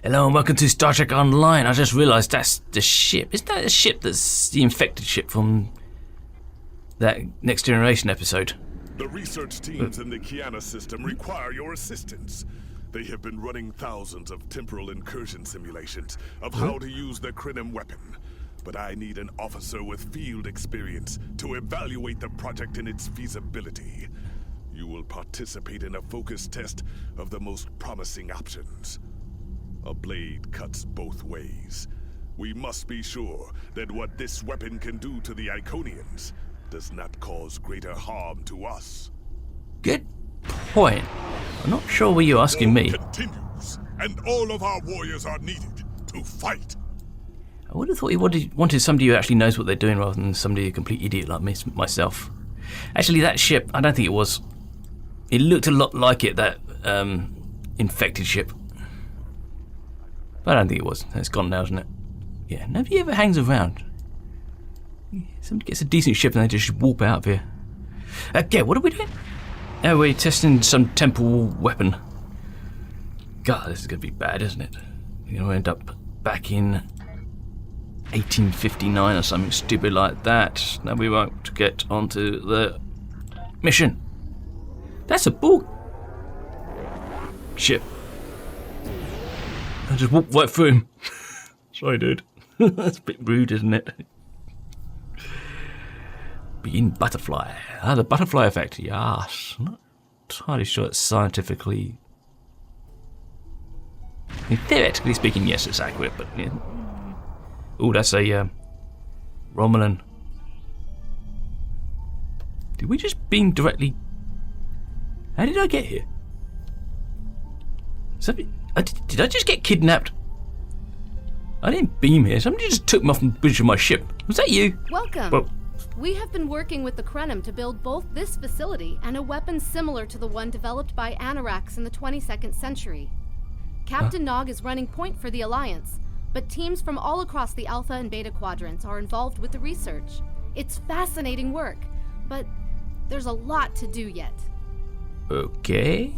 Hello and welcome to Star Trek Online. I just realised that's the ship. Isn't that the ship that's the infected ship from that Next Generation episode? The research teams in the Kiana system require your assistance. They have been running thousands of temporal incursion simulations of how to use the Krenim weapon. But I need an officer with field experience to evaluate the project and its feasibility. You will participate in a focus test of the most promising options. A blade cuts both ways. We must be sure that what this weapon can do to the Iconians does not cause greater harm to us. Good point. I'm not sure what you're asking me. Continues, and all of our warriors are needed to fight. I would have thought he wanted somebody who actually knows what they're doing rather than somebody a complete idiot like me, myself. Actually, that ship, I don't think it was. It looked a lot like it, that infected ship. But I don't think it was. It's gone now, isn't it? Yeah, nobody ever hangs around. Somebody gets a decent ship and they just warp out of here. Okay, what are we doing? Oh, we're testing some temple weapon. God, this is going to be bad, isn't it? We're going to end up back in 1859 or something stupid like that. Now we won't get onto the mission. That's a bull ship. I just walked right through him. Sorry, dude. That's a bit rude, isn't it? Being butterfly. Ah, the butterfly effect. Yes. I'm not entirely sure it's scientifically. I mean, theoretically speaking, yes, it's accurate, but yeah. Oh, that's a Romulan. Did we just beam directly? How did I get here? Did I just get kidnapped? I didn't beam here. Somebody just took me off the bridge of my ship. Was that you? Welcome. Well, we have been working with the Krenim to build both this facility and a weapon similar to the one developed by Anarax in the 22nd century. Captain Nog is running point for the Alliance, but teams from all across the Alpha and Beta quadrants are involved with the research. It's fascinating work, but there's a lot to do yet. Okay.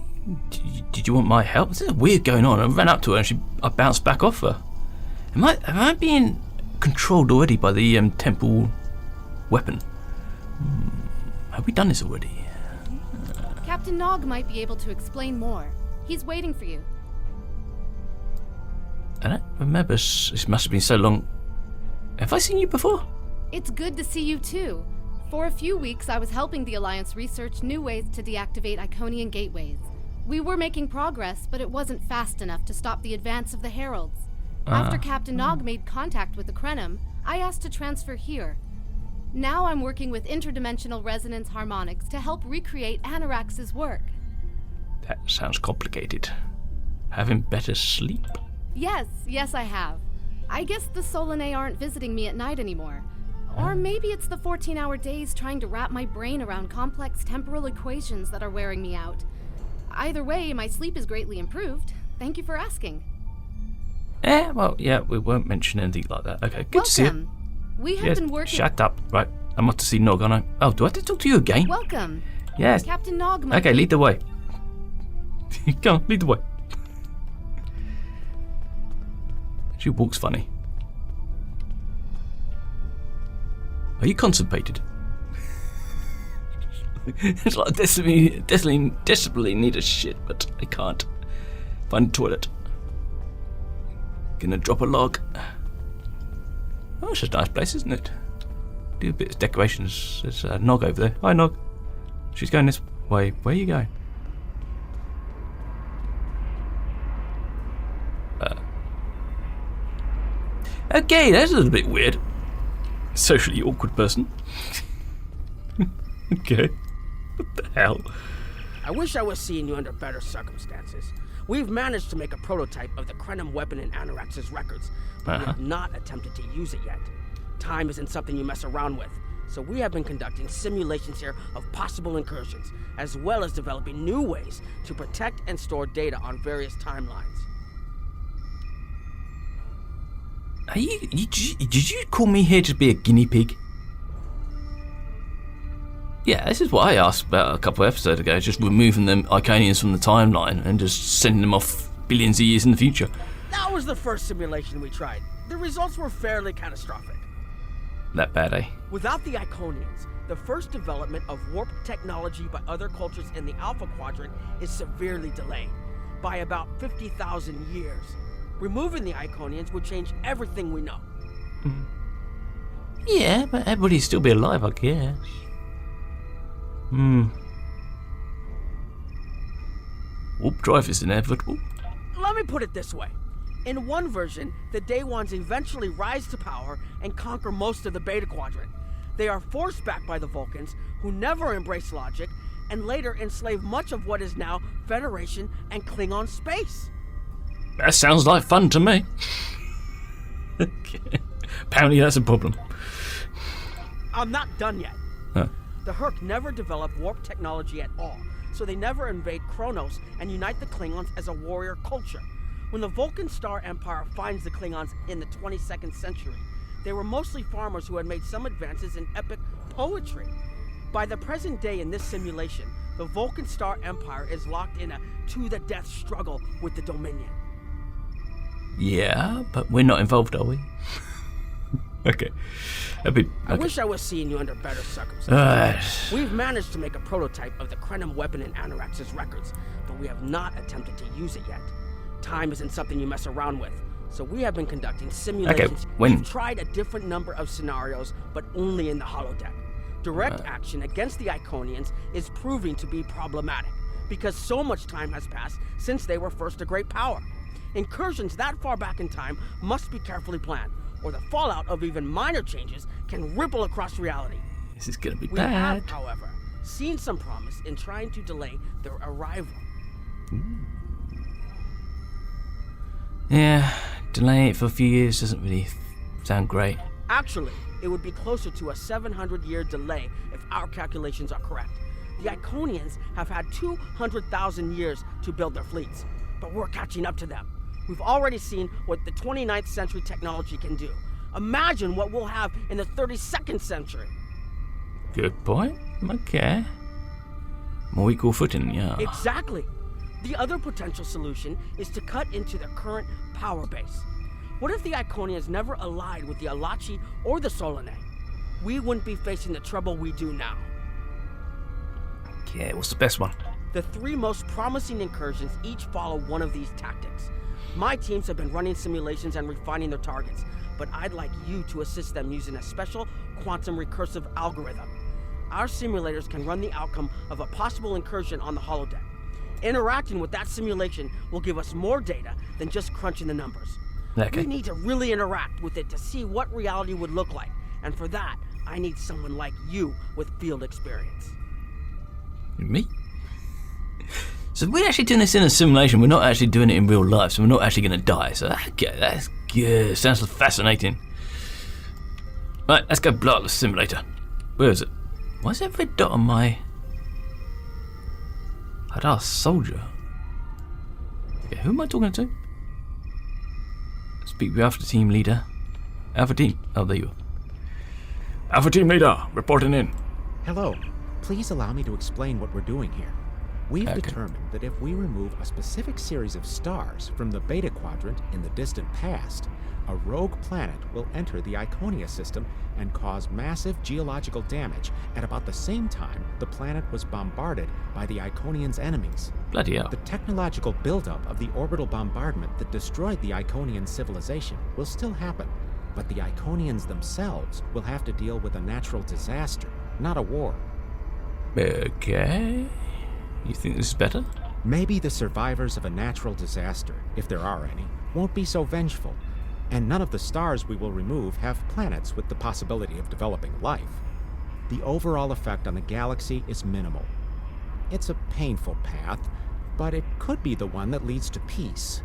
Did you want my help? This is weird going on. I ran up to her and I bounced back off her. Am I being controlled already by the temple weapon? Have we done this already? Captain Nog might be able to explain more. He's waiting for you. I don't remember. This must have been so long. Have I seen you before? It's good to see you too. For a few weeks, I was helping the Alliance research new ways to deactivate Iconian gateways. We were making progress, but it wasn't fast enough to stop the advance of the Heralds. After Captain Nog made contact with the Krenim, I asked to transfer here. Now I'm working with interdimensional resonance harmonics to help recreate Anarax's work. That sounds complicated. Having better sleep? Yes, I have. I guess the Solanae aren't visiting me at night anymore. Or maybe it's the 14-hour days trying to wrap my brain around complex temporal equations that are wearing me out. Either way, my sleep is greatly improved. Thank you for asking. Well, yeah, we won't mention anything like that. Okay, good to see you. We have been working... Shut up. Right, I'm off to see Nog, aren't I? Oh, do I have to talk to you again? Welcome. Yes. Captain Nog might... Okay, lead the way. Come on, lead the way. She walks funny. Are you constipated? It's like desperately need a shit, but I can't find a toilet. Gonna drop a log. Oh, it's a nice place, isn't it? Do a bit of decorations. There's a Nog over there. Hi, Nog. She's going this way. Where are you going? Okay, that's a little bit weird. Socially awkward person. Okay. What the hell? I wish I was seeing you under better circumstances. We've managed to make a prototype of the Krenim weapon in Anarax's records, but we have not attempted to use it yet. Time isn't something you mess around with, so we have been conducting simulations here of possible incursions, as well as developing new ways to protect and store data on various timelines. Did you call me here to be a guinea pig? Yeah, this is what I asked about a couple of episodes ago, just removing the Iconians from the timeline and just sending them off billions of years in the future. That was the first simulation we tried. The results were fairly catastrophic. That bad, eh? Without the Iconians, the first development of warp technology by other cultures in the Alpha Quadrant is severely delayed by about 50,000 years. Removing the Iconians would change everything we know. Yeah, but everybody'd still be alive, I guess. Warp drive is inevitable. Let me put it this way. In one version, the Day Ones eventually rise to power and conquer most of the Beta Quadrant. They are forced back by the Vulcans, who never embrace logic, and later enslave much of what is now Federation and Klingon space. That sounds like fun to me. Okay. Apparently that's a problem. I'm not done yet. Huh. The Herc never developed warp technology at all, so they never invade Kronos and unite the Klingons as a warrior culture. When the Vulcan Star Empire finds the Klingons in the 22nd century, they were mostly farmers who had made some advances in epic poetry. By the present day in this simulation, the Vulcan Star Empire is locked in a to-the-death struggle with the Dominion. Yeah, but we're not involved, are we? Okay. I wish I was seeing you under better circumstances. We've managed to make a prototype of the Krenim weapon in Anorax's records, but we have not attempted to use it yet. Time isn't something you mess around with, so we have been conducting simulations. Okay, We've tried a different number of scenarios, but only in the holodeck. Direct action against the Iconians is proving to be problematic, because so much time has passed since they were first a great power. Incursions that far back in time must be carefully planned, or the fallout of even minor changes can ripple across reality. This is gonna be We bad. have, however, seen some promise in trying to delay their arrival. Yeah, delaying it for a few years doesn't really sound great. Actually, it would be closer to a 700-year delay if our calculations are correct. The Iconians have had 200,000 years to build their fleets, but we're catching up to them. We've already seen what the 29th century technology can do. Imagine what we'll have in the 32nd century. Good point. Okay. More equal footing, yeah. Exactly. The other potential solution is to cut into the current power base. What if the Iconians never allied with the Alachi or the Solanae? We wouldn't be facing the trouble we do now. Yeah, what's the best one? The three most promising incursions each follow one of these tactics. My teams have been running simulations and refining their targets, but I'd like you to assist them using a special quantum recursive algorithm. Our simulators can run the outcome of a possible incursion on the holodeck. Interacting with that simulation will give us more data than just crunching the numbers. Okay. We need to really interact with it to see what reality would look like, and for that, I need someone like you with field experience. Me? So we're actually doing this in a simulation. We're not actually doing it in real life, so we're not actually going to die. So okay, that's good. Sounds fascinating. Right, let's go blow up the simulator. Where is it? Why is there a red dot on my... Hadar soldier? Okay, who am I talking to? Speak with Alpha Team Leader. Alpha Team. Oh, there you are. Alpha Team Leader, reporting in. Hello. Please allow me to explain what we're doing here. We've determined that if we remove a specific series of stars from the Beta Quadrant in the distant past, a rogue planet will enter the Iconia system and cause massive geological damage at about the same time the planet was bombarded by the Iconians' enemies. Bloody hell. The technological buildup of the orbital bombardment that destroyed the Iconian civilization will still happen, but the Iconians themselves will have to deal with a natural disaster, not a war. Okay. You think this is better? Maybe the survivors of a natural disaster, if there are any, won't be so vengeful, and none of the stars we will remove have planets with the possibility of developing life. The overall effect on the galaxy is minimal. It's a painful path, but it could be the one that leads to peace.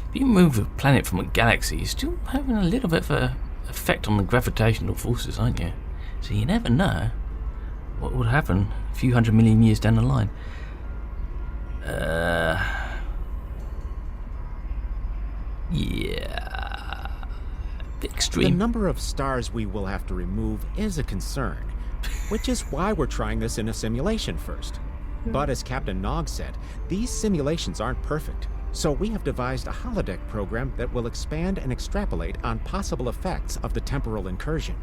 If you move a planet from a galaxy, you're still having a little bit of an effect on the gravitational forces, aren't you? So you never know what would happen a few 100 million years down the line. Yeah, bit extreme. The number of stars we will have to remove is a concern, which is why we're trying this in a simulation first. But as Captain Nog said, these simulations aren't perfect, So we have devised a holodeck program that will expand and extrapolate on possible effects of the temporal incursion.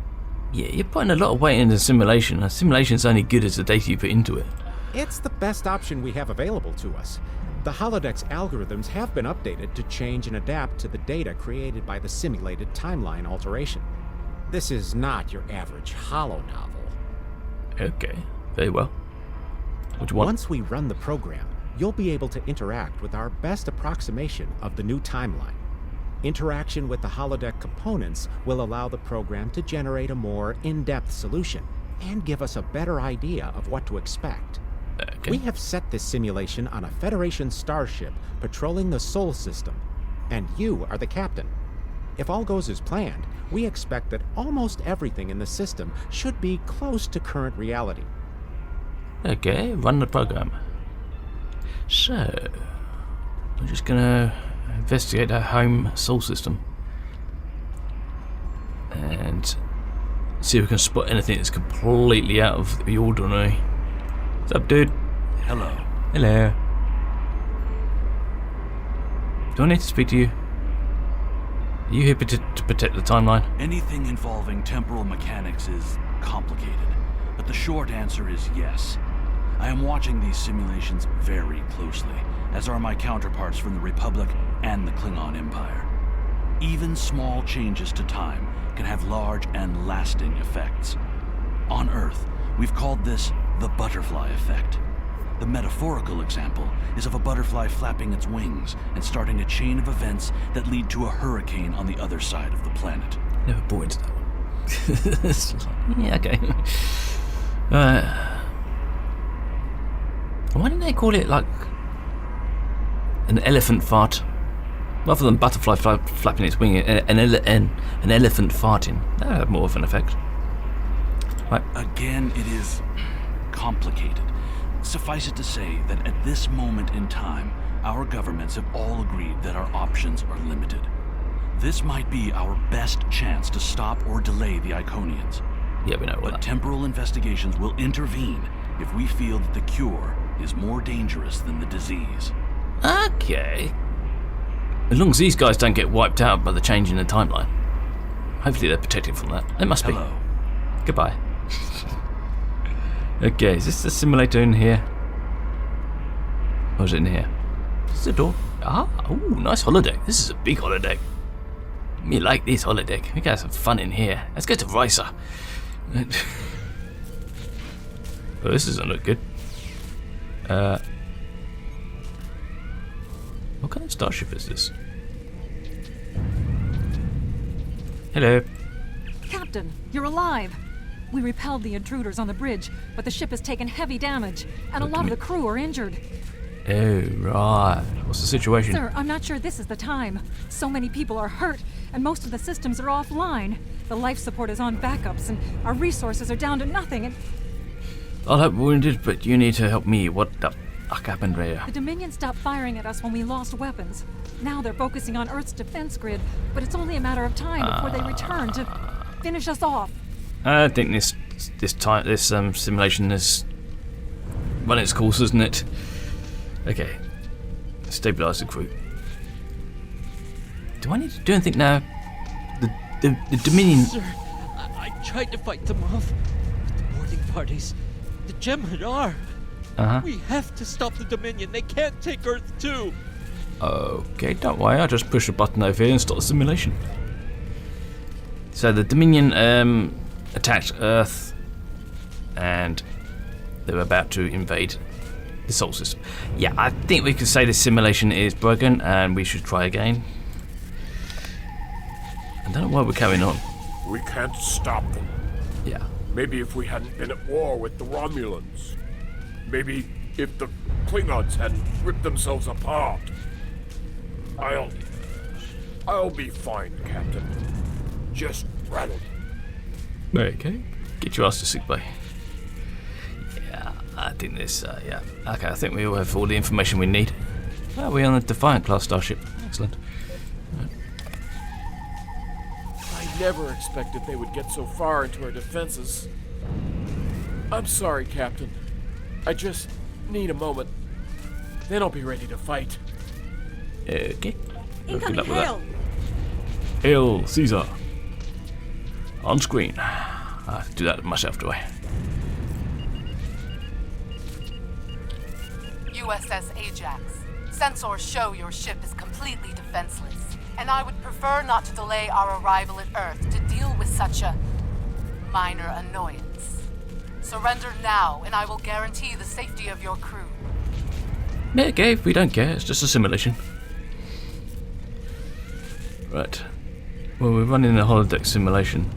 Yeah, you're putting a lot of weight into simulation. A simulation's only good as the data you put into it. It's the best option we have available to us. The holodeck's algorithms have been updated to change and adapt to the data created by the simulated timeline alteration. This is not your average holo novel. Okay, very well. What do you want? Once we run the program, you'll be able to interact with our best approximation of the new timeline. Interaction with the holodeck components will allow the program to generate a more in-depth solution and give us a better idea of what to expect. Okay. We have set this simulation on a Federation starship patrolling the Sol system, and you are the captain. If all goes as planned, we expect that almost everything in the system should be close to current reality. Okay, run the program. So, we're just gonna investigate our home Sol system and see if we can spot anything that's completely out of the ordinary. What's up, dude? Hello. Hello. Do I need to speak to you? Are you here to protect the timeline? Anything involving temporal mechanics is complicated, but the short answer is yes. I am watching these simulations very closely, as are my counterparts from the Republic and the Klingon Empire. Even small changes to time can have large and lasting effects. On Earth, we've called this the butterfly effect. The metaphorical example is of a butterfly flapping its wings and starting a chain of events that lead to a hurricane on the other side of the planet. Never bought into that one. Yeah, okay. Why didn't they call it like an elephant fart? Rather than butterfly flapping its wing, an elephant farting. That would have more of an effect. Right. Again, it is complicated. Suffice it to say that at this moment in time, our governments have all agreed that our options are limited. This might be our best chance to stop or delay the Iconians. Yeah, we know But that. temporal investigations will intervene if we feel that the cure is more dangerous than the disease. Okay. As long as these guys don't get wiped out by the change in the timeline. Hopefully they're protected from that. They must be. Hello. Goodbye. Okay, is this the simulator in here? Or is it in here? This is the door. Ah, ooh, nice holodeck. This is a big holodeck. Me like this holodeck. We can have some fun in here. Let's go to Risa. Oh, this doesn't look good. What kind of starship is this? Hello. Captain, you're alive. We repelled the intruders on the bridge, but the ship has taken heavy damage, and a lot of the crew are injured. Oh, right. What's the situation? Sir, I'm not sure this is the time. So many people are hurt, and most of the systems are offline. The life support is on backups, and our resources are down to nothing, and I'll help wounded, but you need to help me. What the fuck happened there? the Dominion stopped firing at us when we lost weapons. Now they're focusing on Earth's defense grid, but it's only a matter of time before they return to finish us off. I think this simulation is run its course, isn't it? Okay. Stabilize the crew. Do I need to do anything now? The Dominion. Sir, I tried to fight them off, but the boarding parties, the Jem'Hadar. We have to stop the Dominion. They can't take Earth too. Okay, don't worry. I'll just push a button over here and start the simulation. So the Dominion attacked Earth, and they're about to invade the Sol system. Yeah, I think we could say the simulation is broken, and we should try again. I don't know why we're carrying on. We can't stop them. Yeah. Maybe if we hadn't been at war with the Romulans. Maybe if the Klingons hadn't ripped themselves apart. I'll be fine, Captain. Just rattled. Okay. Get your ass to sick bay. Yeah, I think this, yeah. Okay, I think we all have all the information we need. Oh, we're on the Defiant class starship. Excellent. I never expected they would get so far into our defenses. I'm sorry, Captain. I just need a moment. Then I'll be ready to fight. Okay. Good Incoming luck with that. hail! Hail Caesar. On screen. I do that myself, do I? USS Ajax. Sensors show your ship is completely defenseless, and I would prefer not to delay our arrival at Earth to deal with such a minor annoyance. Surrender now, and I will guarantee the safety of your crew. Yeah, okay, if we don't care, it's just a simulation. Right. Well, we're running a holodeck simulation.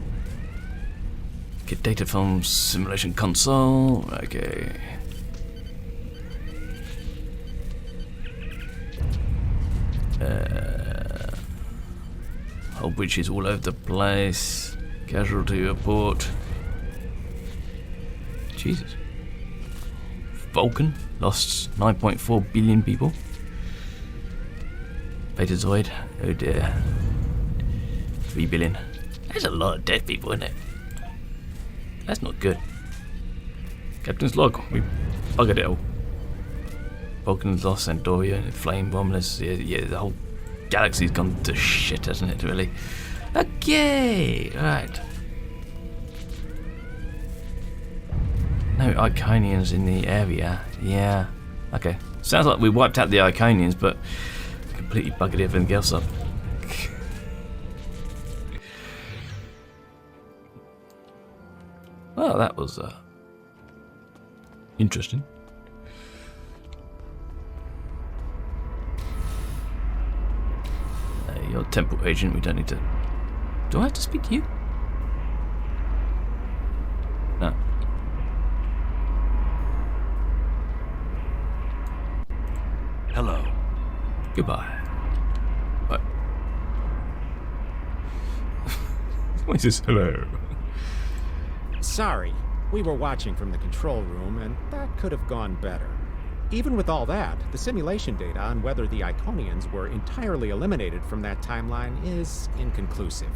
Get data from simulation console. Okay. Whole bridges all over the place. Casualty report. Jesus. Vulcan lost 9.4 billion people. Betazoid, oh dear. 3 billion. That's a lot of dead people, isn't it? That's not good. Captain's log, we buggered it all. Vulcan's lost Andoria, Flame Romulus. Yeah, the whole galaxy's gone to shit, hasn't it, really? Okay, right. No Iconians in the area. Yeah. Okay. Sounds like we wiped out the Iconians, but completely buggered everything else up. Well, that was interesting. You're a temple agent, we don't need to... Do I have to speak to you? No. Hello. Goodbye. What? What is this? Hello. Sorry, we were watching from the control room, and that could have gone better. Even with all that, the simulation data on whether the Iconians were entirely eliminated from that timeline is inconclusive.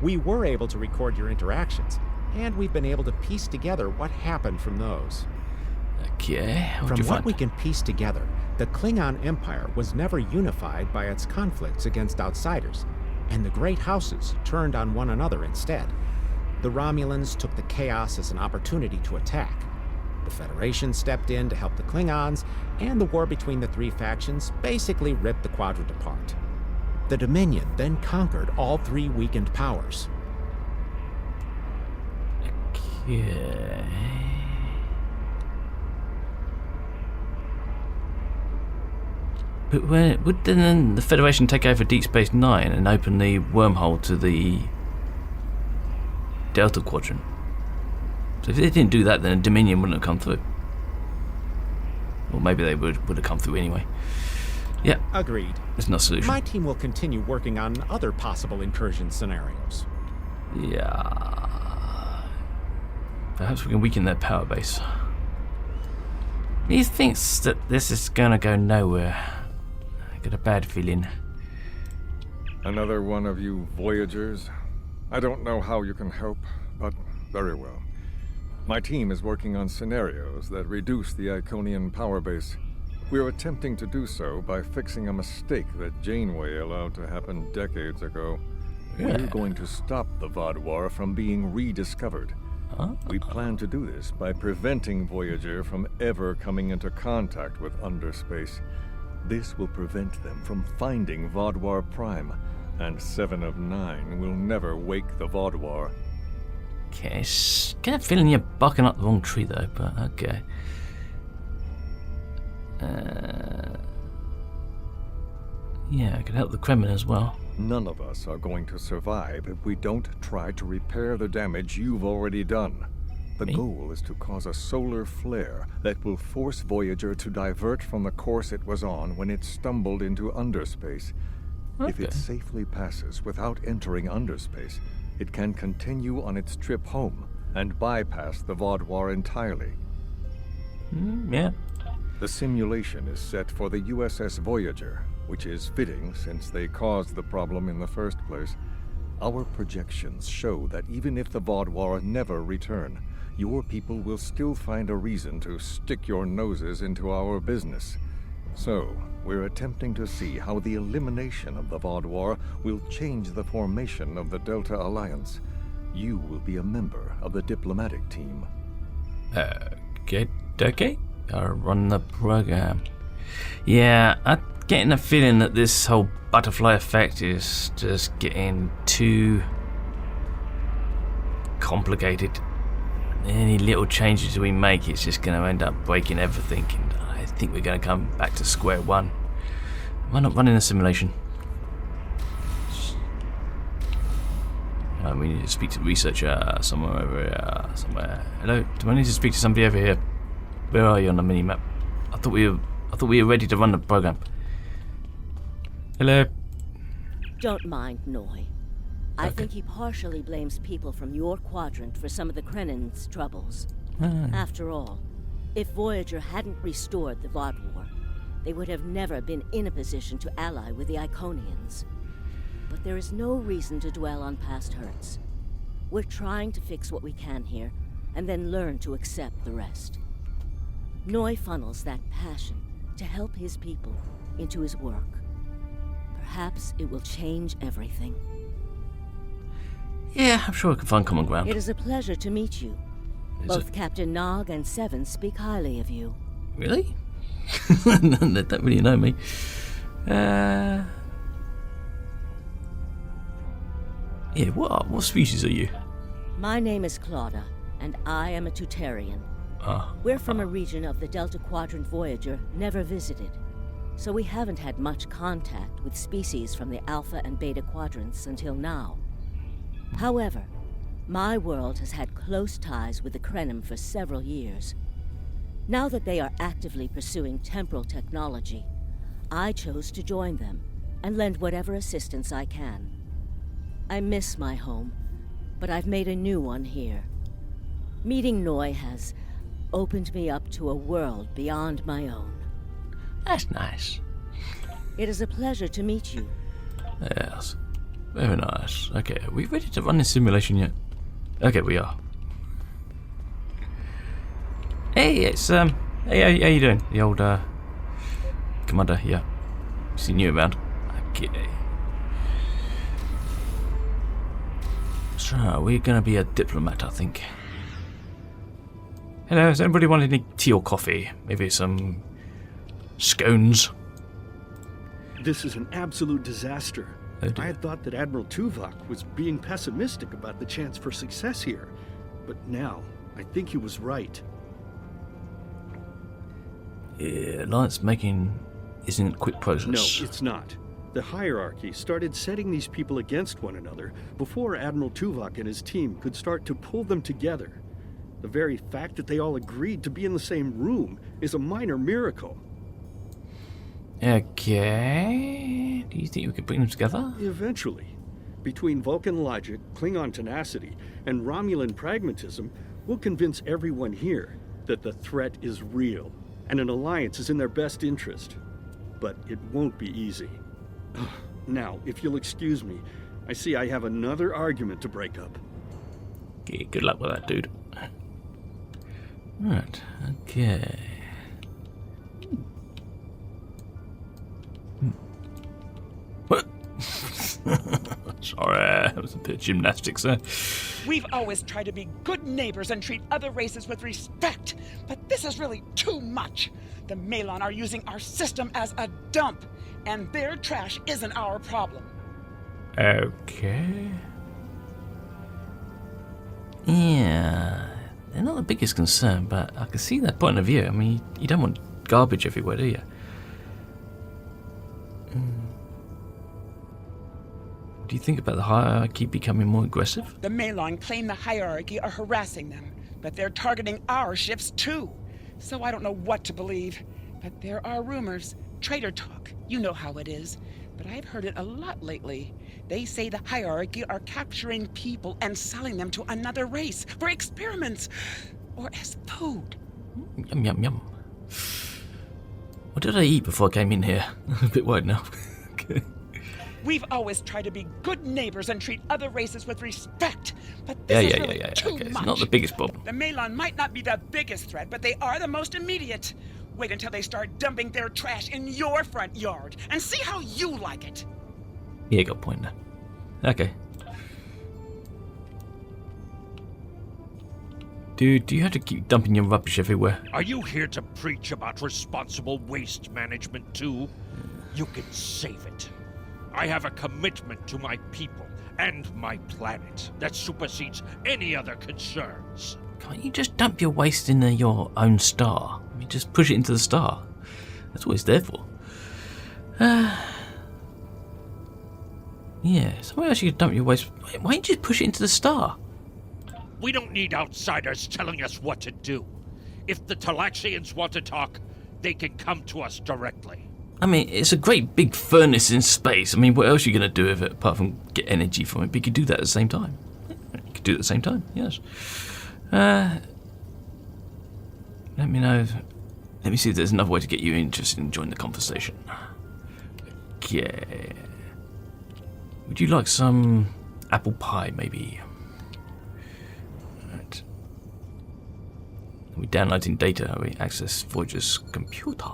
We were able to record your interactions, and we've been able to piece together what happened from those. Okay, From what we can piece together, the Klingon Empire was never unified by its conflicts against outsiders, and the Great Houses turned on one another instead. The Romulans took the chaos as an opportunity to attack. The Federation stepped in to help the Klingons, and the war between the three factions basically ripped the quadrant apart. The Dominion then conquered all three weakened powers. Okay. But would then the Federation take over Deep Space Nine and open the wormhole to the Delta Quadrant? So if they didn't do that, then Dominion wouldn't have come through. Or maybe they would have come through anyway. Yeah. Agreed. There's no solution. My team will continue working on other possible incursion scenarios. Yeah. Perhaps we can weaken their power base. He thinks that this is gonna go nowhere. I got a bad feeling. Another one of you Voyagers? I don't know how you can help, but very well. My team is working on scenarios that reduce the Iconian power base. We're attempting to do so by fixing a mistake that Janeway allowed to happen decades ago. We're going to stop the Vaadwaur from being rediscovered. We plan to do this by preventing Voyager from ever coming into contact with Underspace. This will prevent them from finding Vaadwaur Prime, and 7 of 9 will never wake the Vaadwaur. Okay, get a feeling you're barking up the wrong tree though, but okay. Yeah, I can help the Kremlin as well. None of us are going to survive if we don't try to repair the damage you've already done. The goal is to cause a solar flare that will force Voyager to divert from the course it was on when it stumbled into Underspace. Okay. If it safely passes without entering Underspace, it can continue on its trip home and bypass the Vaadwaur entirely. Yeah. The simulation is set for the USS Voyager, which is fitting since they caused the problem in the first place. Our projections show that even if the Vaadwaur never return, your people will still find a reason to stick your noses into our business. So, we're attempting to see how the elimination of the Vod War will change the formation of the Delta Alliance. You will be a member of the diplomatic team. Okay. I'll run the program. Yeah, I'm getting a feeling that this whole butterfly effect is just getting too complicated. Any little changes we make, it's just going to end up breaking everything, and I think we're going to come back to square one. Am I not running a simulation? We need to speak to researcher somewhere over here. Somewhere. Hello? Do I need to speak to somebody over here? Where are you on the mini-map? I thought we were ready to run the program. Hello? Don't mind Noi. I think he partially blames people from your quadrant for some of the Krennin's troubles. After all, if Voyager hadn't restored the Vod War, they would have never been in a position to ally with the Iconians. But there is no reason to dwell on past hurts. We're trying to fix what we can here, and then learn to accept the rest. Noi funnels that passion to help his people into his work. Perhaps it will change everything. Yeah, I'm sure we can find common ground. It is a pleasure to meet you. Both Captain Nog and Seven speak highly of you. Really? They don't really know me. Yeah, what species are you? My name is Claudia, and I am a Tutarian. We're from a region of the Delta Quadrant Voyager never visited, so we haven't had much contact with species from the Alpha and Beta Quadrants until now. However, my world has had close ties with the Krenim for several years. Now that they are actively pursuing temporal technology, I chose to join them and lend whatever assistance I can. I miss my home, but I've made a new one here. Meeting Noi has opened me up to a world beyond my own. That's nice. It is a pleasure to meet you. Yes. Very nice. Okay, are we ready to run this simulation yet? Okay, we are. Hey, it's hey, how you doing? The old commander, yeah. Seen you around. Okay. So we're gonna be a diplomat, I think. Hello, does anybody want any tea or coffee? Maybe some scones? This is an absolute disaster. I had thought that Admiral Tuvok was being pessimistic about the chance for success here. But now, I think he was right. Yeah, Alliance making isn't a quick process. No, it's not. The hierarchy started setting these people against one another before Admiral Tuvok and his team could start to pull them together. The very fact that they all agreed to be in the same room is a minor miracle. Okay. Do you think we could bring them together? Eventually. Between Vulcan logic, Klingon tenacity, and Romulan pragmatism, we'll convince everyone here that the threat is real, and an alliance is in their best interest. But it won't be easy. Now, if you'll excuse me, I see I have another argument to break up. Okay, good luck with that, dude. Right, okay. What? Sorry, that was a bit of gymnastics there. We've always tried to be good neighbors and treat other races with respect, but this is really too much. The Malon are using our system as a dump, and their trash isn't our problem. Okay. Yeah, they're not the biggest concern, but I can see that point of view. I mean, you don't want garbage everywhere, do you? Do you think about the hierarchy becoming more aggressive? The Malon claim the hierarchy are harassing them, but they're targeting our ships too. So I don't know what to believe. But there are rumors, traitor talk, you know how it is. But I've heard it a lot lately. They say the hierarchy are capturing people and selling them to another race for experiments or as food. Yum, yum, yum. What did I eat before I came in here? I'm a bit worried now. Okay. We've always tried to be good neighbors and treat other races with respect, but this is really too okay. much. It's not the biggest problem. The Malon might not be the biggest threat, but they are the most immediate. Wait until they start dumping their trash in your front yard and see how you like it. Yeah, got a point there. Okay. Dude, do you have to keep dumping your rubbish everywhere? Are you here to preach about responsible waste management too? You can save it. I have a commitment to my people and my planet that supersedes any other concerns. Can't you just dump your waste in your own star? I mean, just push it into the star. That's what it's there for. Yeah, somewhere else you could dump your waste. Why don't you just push it into the star? We don't need outsiders telling us what to do. If the Talaxians want to talk, they can come to us directly. I mean, it's a great big furnace in space. I mean, what else are you going to do with it apart from get energy from it? But you could do that at the same time. You could do it at the same time, yes. Let me know. Let me see if there's another way to get you interested in joining the conversation. Okay. Would you like some apple pie, maybe? Right. Are we downloading data? Are we access Voyager's computer?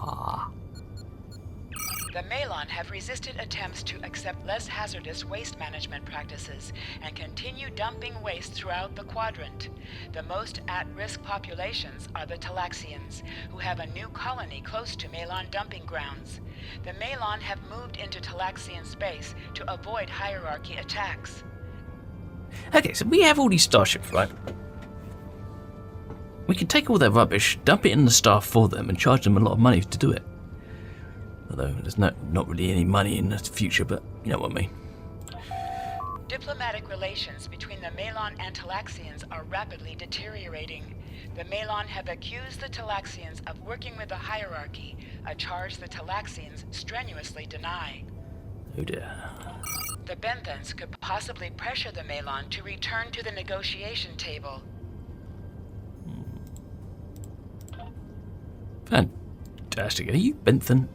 The Malon have resisted attempts to accept less hazardous waste management practices and continue dumping waste throughout the quadrant. The most at-risk populations are the Talaxians, who have a new colony close to Malon dumping grounds. The Malon have moved into Talaxian space to avoid hierarchy attacks. Okay, so we have all these starships, right? We can take all their rubbish, dump it in the star for them, and charge them a lot of money to do it. Although there's not really any money in the future, but you know what I mean. Diplomatic relations between the Malon and Talaxians are rapidly deteriorating. The Malon have accused the Talaxians of working with the hierarchy, a charge the Talaxians strenuously deny. Oh dear. The Benthans could possibly pressure the Malon to return to the negotiation table. Fantastic. Are you Bentham?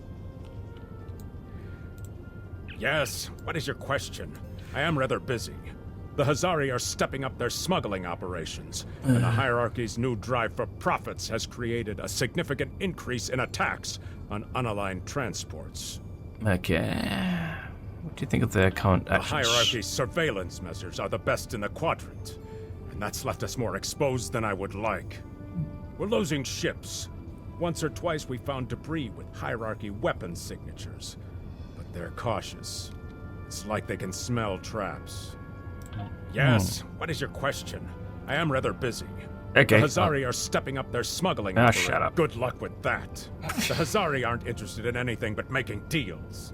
Yes, what is your question? I am rather busy. The Hazari are stepping up their smuggling operations, and the hierarchy's new drive for profits has created a significant increase in attacks on unaligned transports. Okay. What do you think of their current actions? The hierarchy's surveillance measures are the best in the quadrant, and that's left us more exposed than I would like. We're losing ships. Once or twice we found debris with hierarchy weapon signatures. They're cautious. It's like they can smell traps. Yes, what is your question? I am rather busy. Okay. The Hazari are stepping up their smuggling. Shut up. Good luck with that. The Hazari aren't interested in anything but making deals.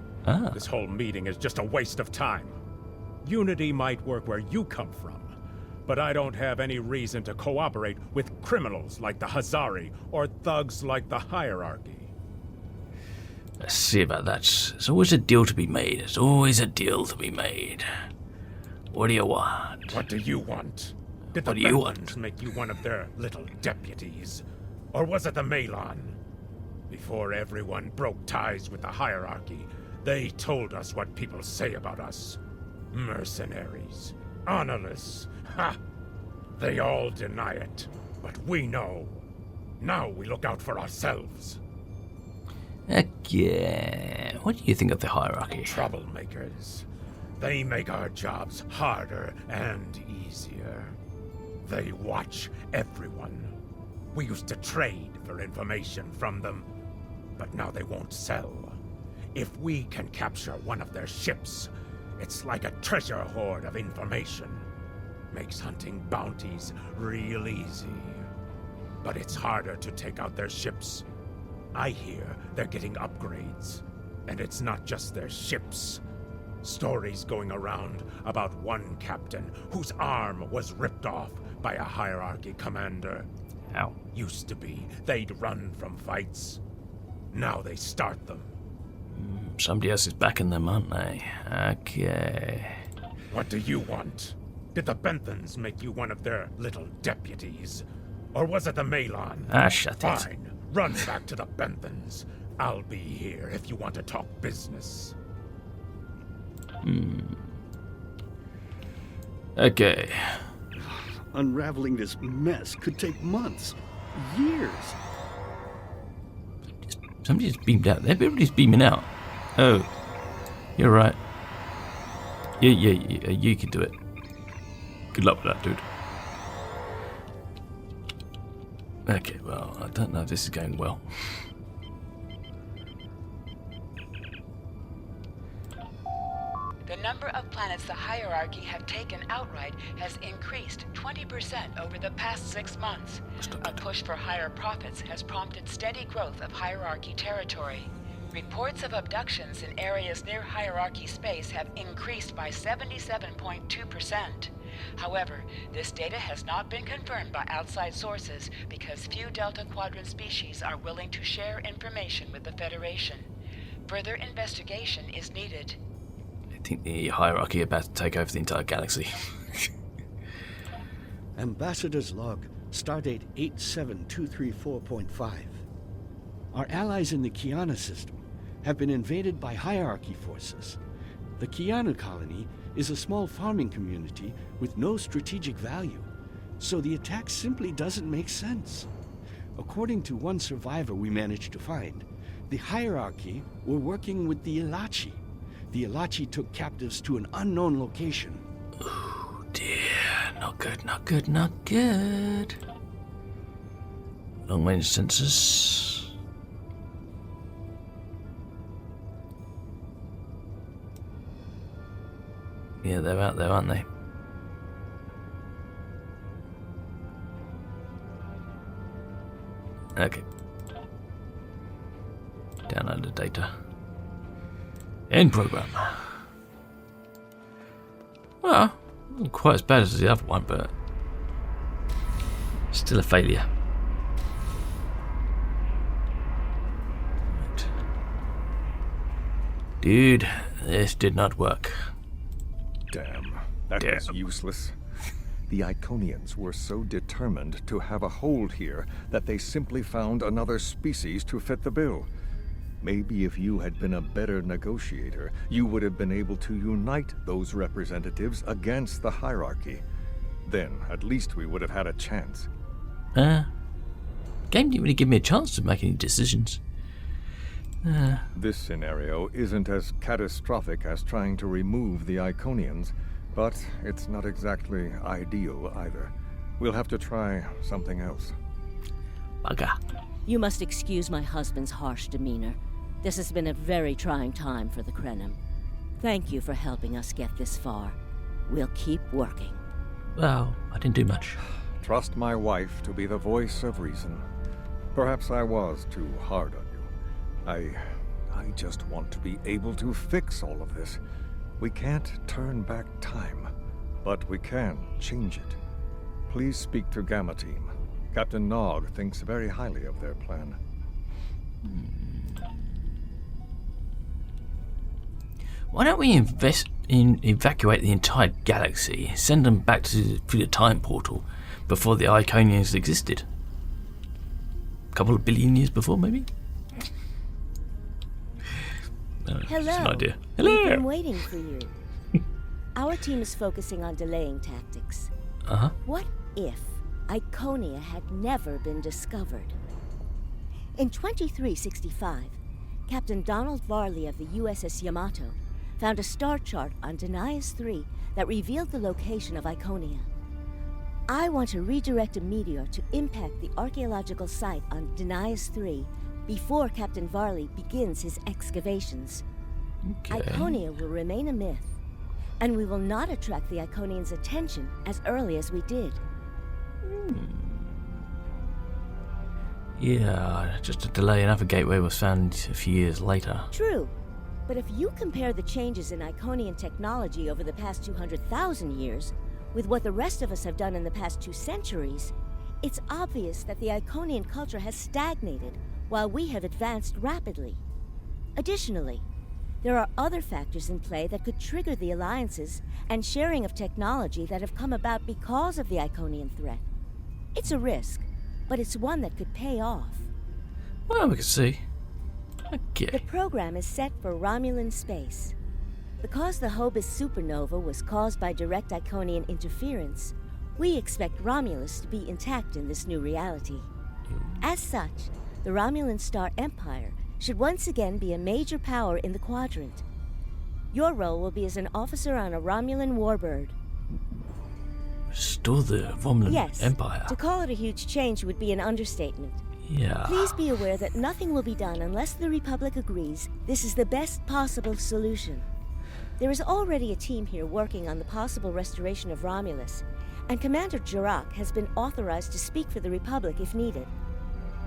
This whole meeting is just a waste of time. Unity might work where you come from, but I don't have any reason to cooperate with criminals like the Hazari or thugs like the hierarchy. Let's see about that. There's always a deal to be made. There's always a deal to be made. What do you want? What do you want? Did what the do you want? Make you one of their little deputies? Or was it the Malon? Before everyone broke ties with the hierarchy, they told us what people say about us. Mercenaries. Honorless. Ha! They all deny it. But we know. Now we look out for ourselves. Okay. What do you think of the hierarchy? Troublemakers. They make our jobs harder and easier. They watch everyone. We used to trade for information from them, but now they won't sell. If we can capture one of their ships, it's like a treasure hoard of information. Makes hunting bounties real easy. But it's harder to take out their ships. I hear they're getting upgrades, and it's not just their ships. Stories going around about one captain whose arm was ripped off by a hierarchy commander. How? Used to be they'd run from fights. Now they start them. Somebody else is backing them, aren't they? Okay. What do you want? Did the Benthans make you one of their little deputies? Or was it the Malon? Shut it. Fine. Run back to the Benthans. I'll be here if you want to talk business. Okay. Unraveling this mess could take months. Years. Somebody just beamed out. Everybody's beaming out. Oh, you're right. Yeah, you can do it. Good luck with that, dude. Okay, well, I don't know if this is going well. The number of planets the hierarchy have taken outright has increased 20% over the past 6 months. A push for higher profits has prompted steady growth of hierarchy territory. Reports of abductions in areas near hierarchy space have increased by 77.2%. However, this data has not been confirmed by outside sources because few Delta Quadrant species are willing to share information with the Federation. Further investigation is needed. I think the hierarchy are about to take over the entire galaxy. Ambassador's log, stardate 87234.5. Our allies in the Kiana system have been invaded by hierarchy forces. The Kiana colony is a small farming community with no strategic value, so the attack simply doesn't make sense. According to one survivor we managed to find, the hierarchy were working with the Ilachi. The Ilachi took captives to an unknown location. Oh dear, not good, not good, not good. Long range sensors. Yeah, they're out there, aren't they? Okay. Download the data. End program. Well, not quite as bad as the other one, but still a failure. Right. Dude, this did not work. Damn, that was useless. The Iconians were so determined to have a hold here that they simply found another species to fit the bill. Maybe if you had been a better negotiator, you would have been able to unite those representatives against the hierarchy. Then, at least we would have had a chance. Game didn't really give me a chance to make any decisions. This scenario isn't as catastrophic as trying to remove the Iconians, but it's not exactly ideal either. We'll have to try something else. Bugger. You must excuse my husband's harsh demeanor. This has been a very trying time for the Krenim. Thank you for helping us get this far. We'll keep working. Well, I didn't do much. Trust my wife to be the voice of reason. Perhaps I was too hard on you. I just want to be able to fix all of this. We can't turn back time, but we can change it. Please speak to Gamma Team. Captain Nog thinks very highly of their plan. Why don't we evacuate the entire galaxy, send them back through the time portal before the Iconians existed? A couple of billion years before, maybe? Hello. Just an idea. Hello. We've been waiting for you. Our team is focusing on delaying tactics. What if Iconia had never been discovered? In 2365, Captain Donald Varley of the USS Yamato found a star chart on Denias 3 that revealed the location of Iconia. I want to redirect a meteor to impact the archaeological site on Denias 3 before Captain Varley begins his excavations. Okay. Iconia will remain a myth, and we will not attract the Iconians' attention as early as we did. Yeah, just a delay. Another gateway was found a few years later. True, but if you compare the changes in Iconian technology over the past 200,000 years with what the rest of us have done in the past 2 centuries, it's obvious that the Iconian culture has stagnated while we have advanced rapidly. Additionally, there are other factors in play that could trigger the alliances and sharing of technology that have come about because of the Iconian threat. It's a risk, but it's one that could pay off. Well, we can see. Okay. The program is set for Romulan space. Because the Hobus supernova was caused by direct Iconian interference, we expect Romulus to be intact in this new reality. As such, the Romulan Star Empire should once again be a major power in the Quadrant. Your role will be as an officer on a Romulan warbird. Restore the Romulan Empire. To call it a huge change would be an understatement. Yeah. Please be aware that nothing will be done unless the Republic agrees this is the best possible solution. There is already a team here working on the possible restoration of Romulus, and Commander Jirak has been authorized to speak for the Republic if needed.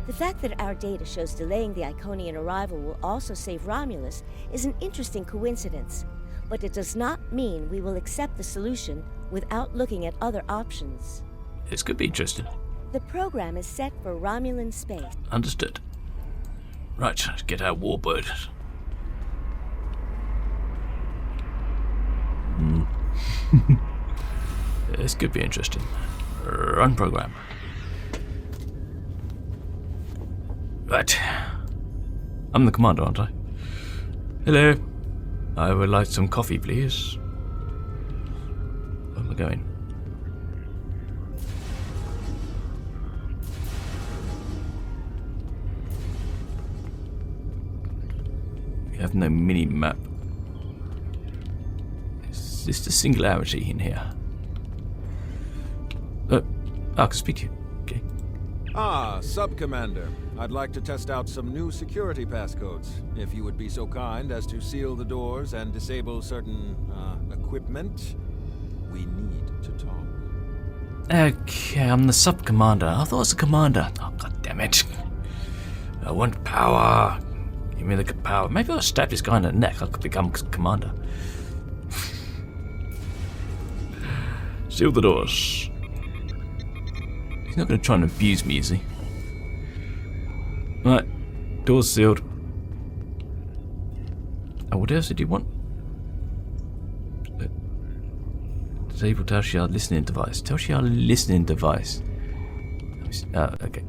The fact that our data shows delaying the Iconian arrival will also save Romulus is an interesting coincidence, but it does not mean we will accept the solution without looking at other options. This could be interesting. The program is set for Romulan space. Understood. Right, let's get our warbird. This could be interesting. Run program. Right. I'm the commander, aren't I? Hello. I would like some coffee, please. Where am I going? We have no mini-map. Is this the singularity in here? I can speak to you. Okay. Ah, Sub-Commander. I'd like to test out some new security passcodes. If you would be so kind as to seal the doors and disable certain, equipment, we need to talk. Okay, I'm the sub-commander. I thought I was the commander. Oh, god damn it. I want power. Give me the power. Maybe I'll stab this guy in the neck. I could become commander. Seal the doors. He's not going to try and abuse me, is he? Right, doors sealed. Oh, what else did you want? Disable Tal Shiar listening device. Tal Shiar listening device. Okay.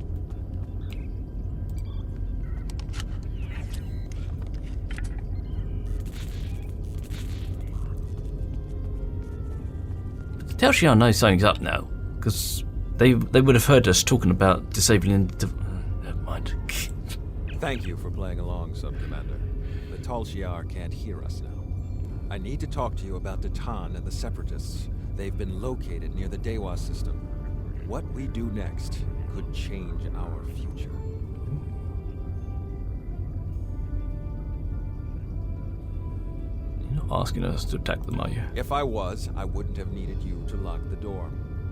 Tal Shiar knows something's up now, because they would have heard us talking about disabling the... never mind. Thank you for playing along, Sub-Commander. The Tal Shiar can't hear us now. I need to talk to you about Datan and the Separatists. They've been located near the Dewa system. What we do next could change our future. You're not asking us to attack them, are you? If I was, I wouldn't have needed you to lock the door.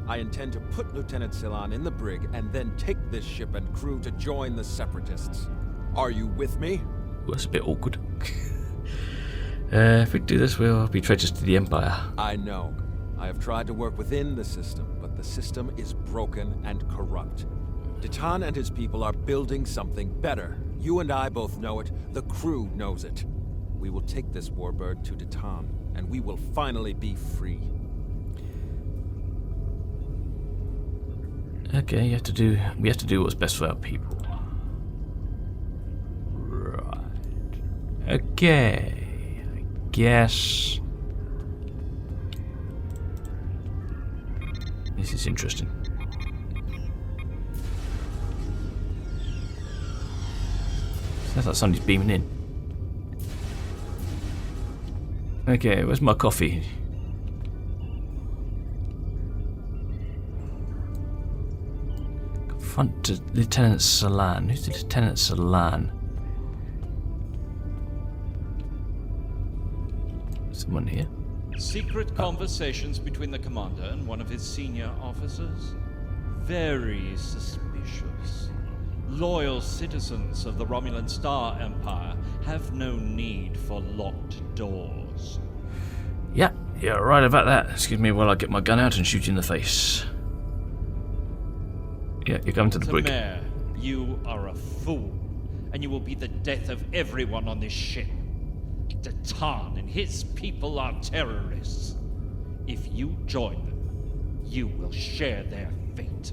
I intend to put Lieutenant Silan in the brig and then take this ship and crew to join the Separatists. Are you with me? Well, that's a bit awkward. If we do this, we'll be traitors to the Empire. I know. I have tried to work within the system, but the system is broken and corrupt. Datan and his people are building something better. You and I both know it. The crew knows it. We will take this warbird to Datan, and we will finally be free. Okay, we have to do what's best for our people. Right. Okay. I guess this is interesting. Sounds like somebody's beaming in. Okay, where's my coffee? Confront to Lieutenant Silan. Who's the Lieutenant Silan? Someone here? Secret conversations between the commander and one of his senior officers? Very suspicious. Loyal citizens of the Romulan Star Empire have no need for locked doors. Yeah, you're right about that. Excuse me while I get my gun out and shoot you in the face. Yeah, you're coming to the brig. Mayor, you are a fool, and you will be the death of everyone on this ship. Datan and his people are terrorists. If you join them, you will share their fate.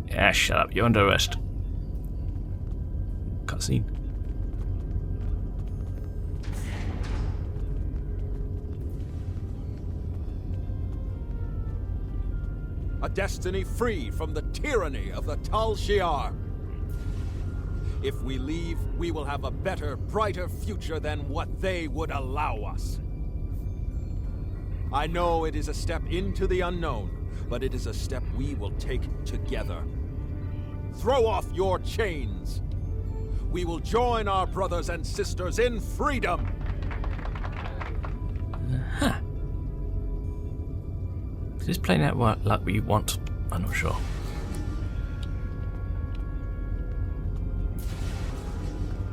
Yeah, shut up. You're under arrest. Cutscene. A destiny free from the tyranny of the Tal Shiar. If we leave, we will have a better, brighter future than what they would allow us. I know it is a step into the unknown, but it is a step we will take together. Throw off your chains. We will join our brothers and sisters in freedom. Huh. Is this playing out like we want? I'm not sure.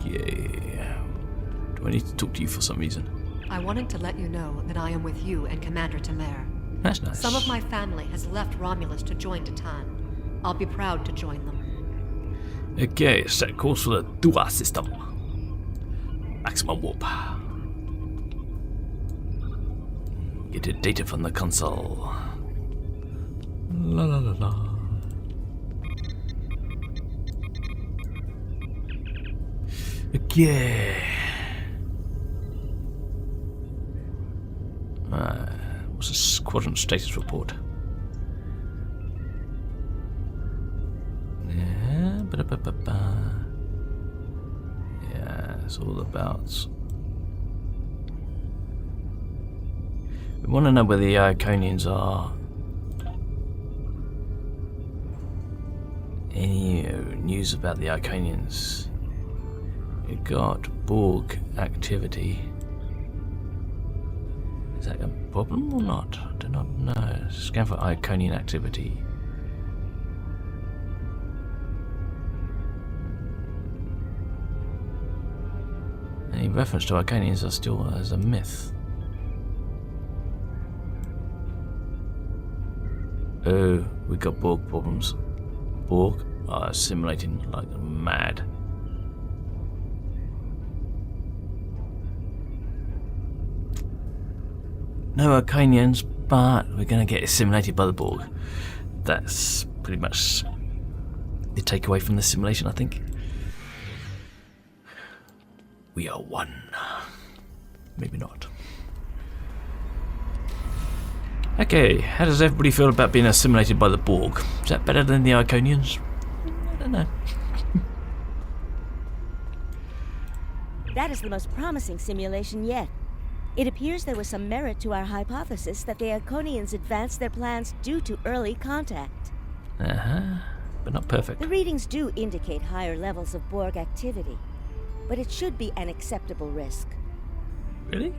Yeah. Do I need to talk to you for some reason? I wanted to let you know that I am with you and Commander Tamer. That's nice. Some of my family has left Romulus to join Titan. I'll be proud to join them. Okay, set course for the Dua system. Maximum warp. Get the data from the console. La la la la. Okay. What's the squadron status report? Yeah, yeah, it's all about. We want to know where the Iconians are. Any news about the Iconians? We got Borg activity. Is that a problem or not? I do not know. Scan for Iconian activity. Any reference to Iconians are still as a myth. Oh, we got Borg problems. Borg are assimilating like mad. No Iconians, but we're going to get assimilated by the Borg. That's pretty much the takeaway from the simulation, I think. We are one. Maybe not. Okay, how does everybody feel about being assimilated by the Borg? Is that better than the Iconians? I don't know. That is the most promising simulation yet. It appears there was some merit to our hypothesis that the Iconians advanced their plans due to early contact. But not perfect. The readings do indicate higher levels of Borg activity, but it should be an acceptable risk. Really?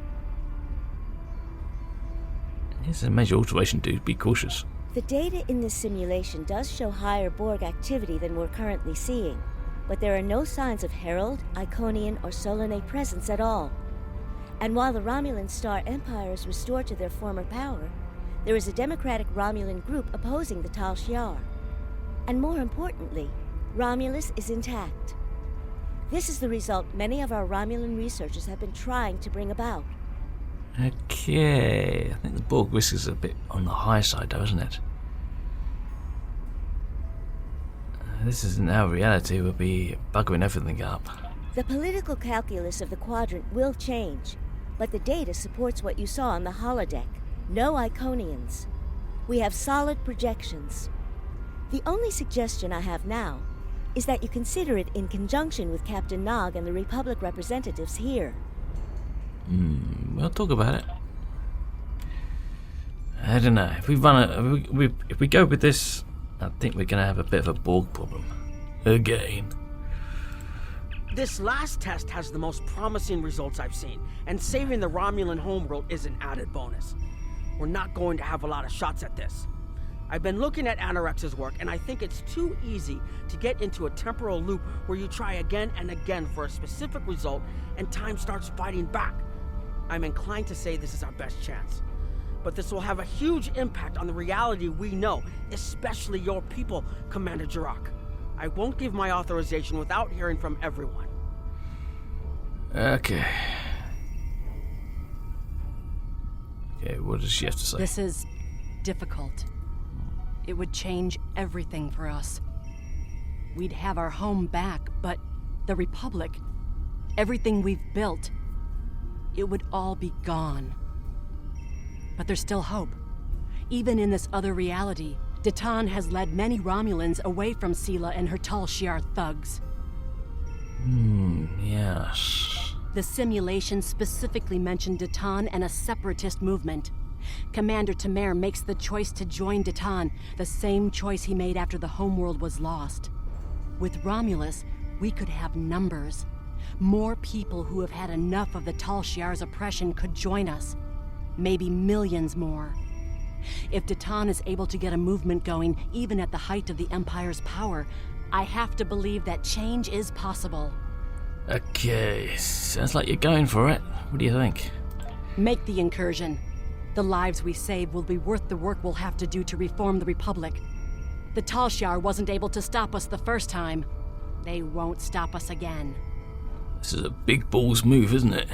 Here's a major alteration, dude. Be cautious. The data in this simulation does show higher Borg activity than we're currently seeing, but there are no signs of Herald, Iconian, or Solanae presence at all. And while the Romulan Star Empire is restored to their former power, there is a democratic Romulan group opposing the Tal Shiar. And more importantly, Romulus is intact. This is the result many of our Romulan researchers have been trying to bring about. Okay, I think the Borg risk is a bit on the high side though, isn't it? This isn't our reality, we'll be buggering everything up. The political calculus of the quadrant will change, but the data supports what you saw on the holodeck. No Iconians. We have solid projections. The only suggestion I have now is that you consider it in conjunction with Captain Nog and the Republic representatives here. We'll talk about it. I don't know. If we go with this, I think we're gonna have a bit of a Borg problem again. This last test has the most promising results I've seen, and saving the Romulan homeworld is an added bonus. We're not going to have a lot of shots at this. I've been looking at Anorex's work, and I think it's too easy to get into a temporal loop where you try again and again for a specific result, and time starts fighting back. I'm inclined to say this is our best chance. But this will have a huge impact on the reality we know, especially your people, Commander Jirok. I won't give my authorization without hearing from everyone. Okay. Okay, what does she have to say? This is difficult. It would change everything for us. We'd have our home back, but the Republic, everything we've built, it would all be gone. But there's still hope. Even in this other reality, Titan has led many Romulans away from Sela and her Tal Shiar thugs. Yes. The simulation specifically mentioned Datan and a separatist movement. Commander Tamer makes the choice to join Datan, the same choice he made after the homeworld was lost. With Romulus, we could have numbers. More people who have had enough of the Tal Shiar's oppression could join us. Maybe millions more. If Datan is able to get a movement going, even at the height of the Empire's power, I have to believe that change is possible. Okay, sounds like you're going for it. What do you think? Make the incursion. The lives we save will be worth the work we'll have to do to reform the Republic. The Tal Shiar wasn't able to stop us the first time. They won't stop us again. This is a big balls move, isn't it?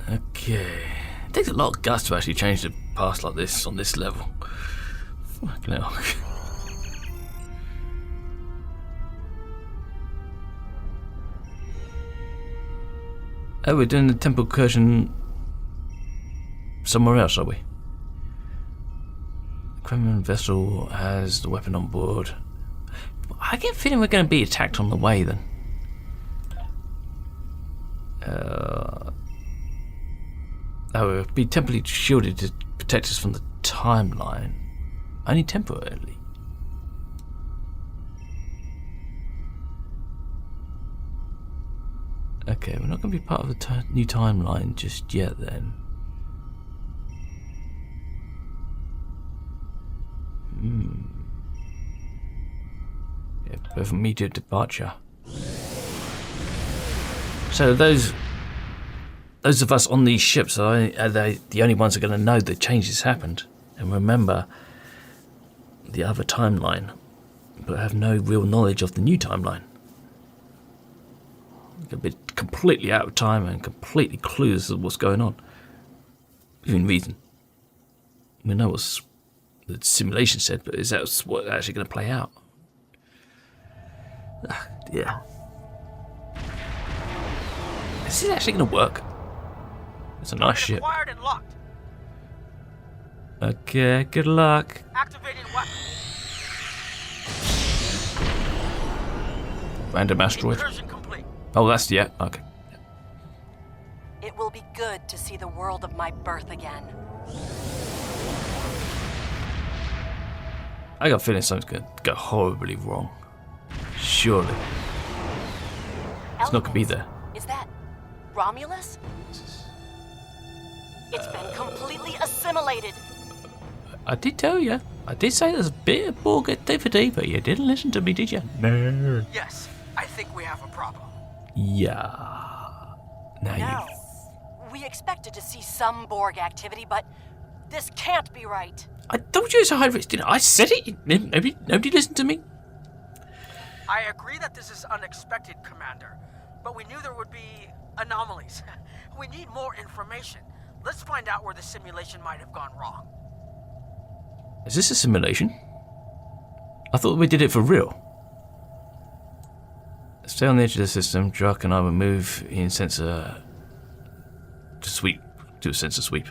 Okay. It takes a lot of guts to actually change the past like this on this level. Fucking hell. Oh, we're doing the temple incursion somewhere else, are we? The Kremlin vessel has the weapon on board. I get a feeling we're going to be attacked on the way then. We'll be temporarily shielded to protect us from the timeline. Only temporarily. Okay, we're not going to be part of the new timeline just yet then. Yeah, both immediate departure. So those of us on these ships, are they the only ones who are going to know the changes happened and remember the other timeline, but have no real knowledge of the new timeline? A bit completely out of time and completely clueless of what's going on. Within reason. We know what the simulation said, but is that what's actually going to play out? Yeah. Is it actually going to work? It's a nice ship. Acquired and locked. Okay, good luck. Activating weapon. Random asteroid. Incursion complete. Oh, that's okay. It will be good to see the world of my birth again. I got a feeling something's going to go horribly wrong. Surely. It's not going to be there. Is that Romulus? It's been completely assimilated. I did tell you. I did say there's a bit of Borg activity, but you didn't listen to me, did you? No. Yes, I think we have a problem. Yeah. No. We expected to see some Borg activity, but this can't be right. I told you it's a high risk, didn't I? I said it. Nobody listened to me. I agree that this is unexpected, Commander, but we knew there would be anomalies. We need more information. Let's find out where the simulation might have gone wrong. Is this a simulation? I thought we did it for real. Stay on the edge of the system. Druck and I will move in sensor to sweep. Do a sensor sweep.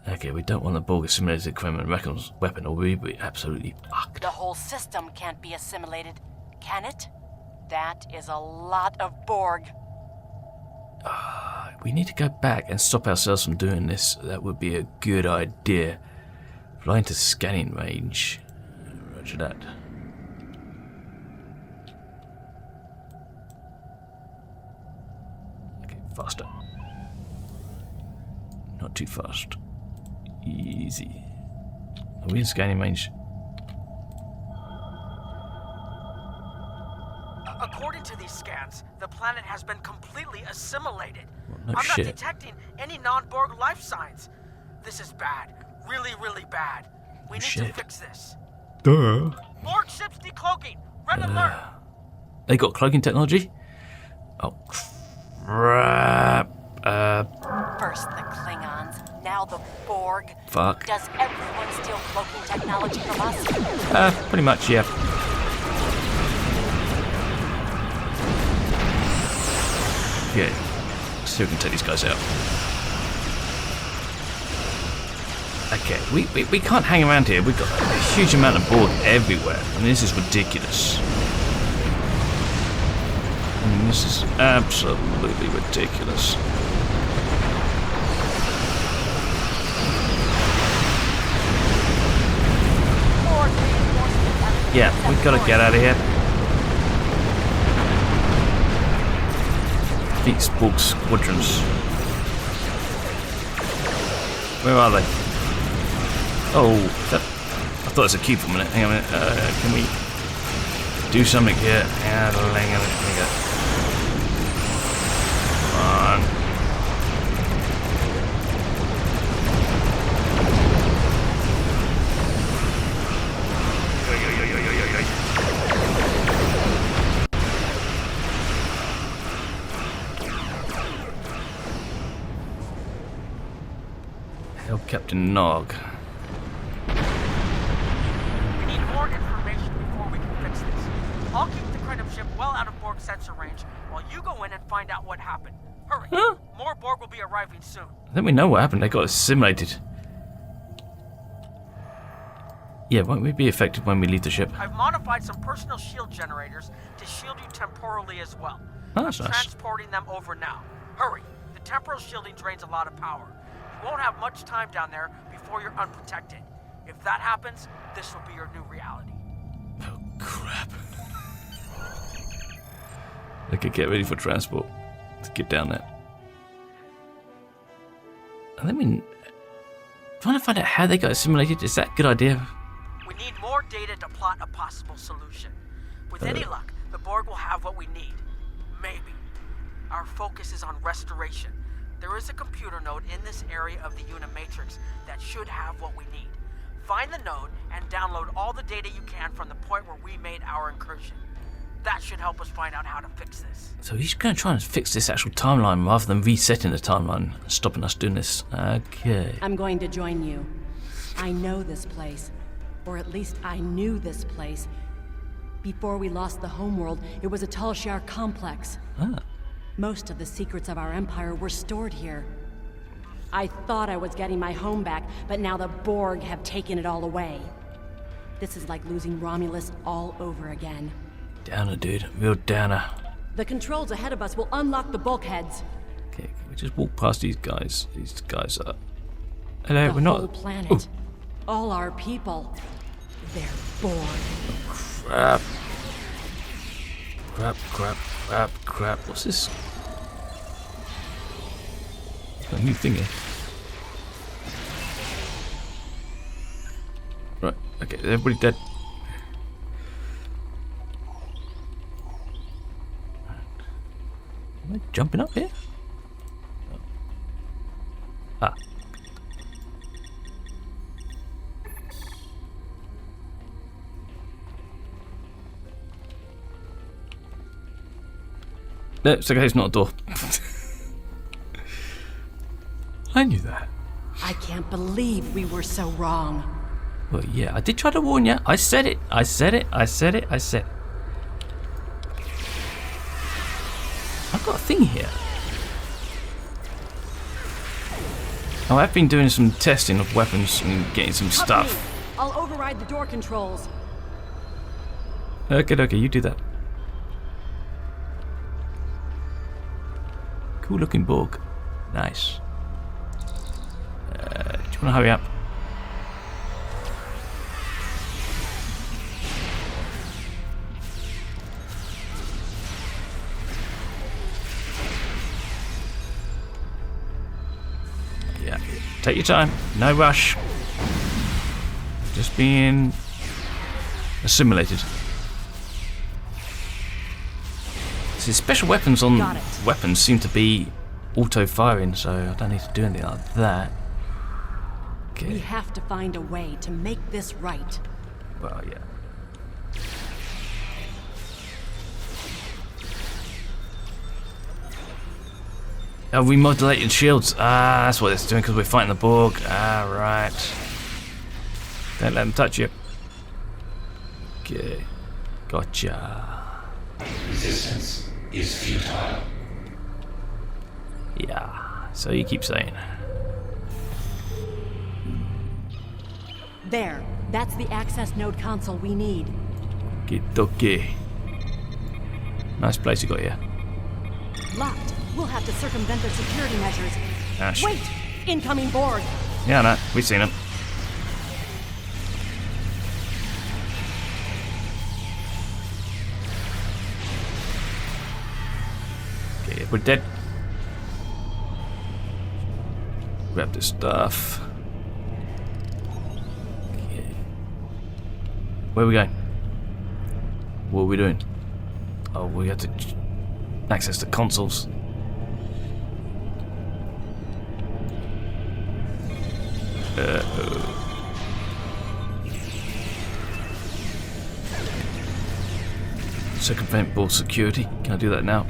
Okay, we don't want the Borg assimilated Kremlin weapon or we'll be absolutely fucked. The whole system can't be assimilated, can it? That is a lot of Borg. We need to go back and stop ourselves from doing this. That would be a good idea. Fly into scanning range. Roger that. Okay, faster. Not too fast. Easy. Are we in scanning range? According to these scans, the planet has been completely assimilated. No I'm shit. not detecting any non-Borg life signs. This is bad. Really, really bad. We need to fix this. Duh. Borg ships decloaking. Red alert. They got cloaking technology? Oh, crap. First the Klingons, now the Borg. Fuck. Does everyone steal cloaking technology from us? Pretty much, yeah. Yeah. Let's see if we can take these guys out. Okay, we can't hang around here. We've got a huge amount of Borg everywhere. I mean, this is ridiculous. mean, this is absolutely ridiculous. Yeah, we've got to get out of here. These Borg squadrons. Where are they? Oh, I thought it was a cube for a minute. Hang on a minute. Can we do something here? Yeah, hang on a minute. There we go. Come on. Help Captain Nog. We need more information before we can fix this. I'll keep the Cryptic ship well out of Borg sensor range while you go in and find out what happened. Hurry. Huh? More Borg will be arriving soon. I think we know what happened. They got assimilated. Yeah, won't we be affected when we leave the ship? I've modified some personal shield generators to shield you temporally as well. Oh, that's nice. Transporting them over now. Hurry. The temporal shielding drains a lot of power. You won't have much time down there before you're unprotected. If that happens, this will be your new reality. Oh, crap. Okay, get ready for transport to get down there. And then trying to find out how they got assimilated. Is that a good idea? We need more data to plot a possible solution. With any luck, the Borg will have what we need. Maybe. Our focus is on restoration. There is a computer node in this area of the Unimatrix that should have what we need. Find the node and download all the data you can from the point where we made our incursion. That should help us find out how to fix this. So he's going to try and fix this actual timeline rather than resetting the timeline, stopping us doing this. Okay. I'm going to join you. I know this place. Or at least I knew this place. Before we lost the homeworld, it was a Talshar complex. Ah. Most of the secrets of our empire were stored here. I thought I was getting my home back, but now the Borg have taken it all away. This is like losing Romulus all over again. Downer, dude. Real downer. The controls ahead of us will unlock the bulkheads. Okay, can we just walk past these guys? These guys are... Hello, we're The not... whole planet. Ooh. All our people. They're Borg. Crap. Crap. What's this? A new thing here. Right, okay, everybody dead. Am I jumping up here? Ah. No, it's okay, it's not a door. I knew that. I can't believe we were so wrong. Well, yeah, I did try to warn you. I said it. I've got a thing here. Oh, I've been doing some testing of weapons and getting some stuff. I'll override the door controls. Okay, you do that. Cool looking Borg. Nice. Do you want to hurry up? Yeah, take your time. No rush. Just being assimilated. See, special weapons on weapons seem to be auto-firing, so I don't need to do anything like that. Okay. We have to find a way to make this right. Well, yeah. Remodulated shields. Ah, that's what it's doing because we're fighting the Borg. Ah, right. Don't let them touch you. Okay. Gotcha. Resistance is futile. Yeah, so you keep saying. There. That's the access node console we need. Okie dokie. Nice place you got here. Locked. We'll have to circumvent their security measures. Ash. Wait! Incoming Borg! Yeah, no, we've seen him. Okay, we're dead. Grab this stuff. Okay. Where are we going? What are we doing? Oh, we have to access the consoles. Circumvent Borg security. Can I do that now?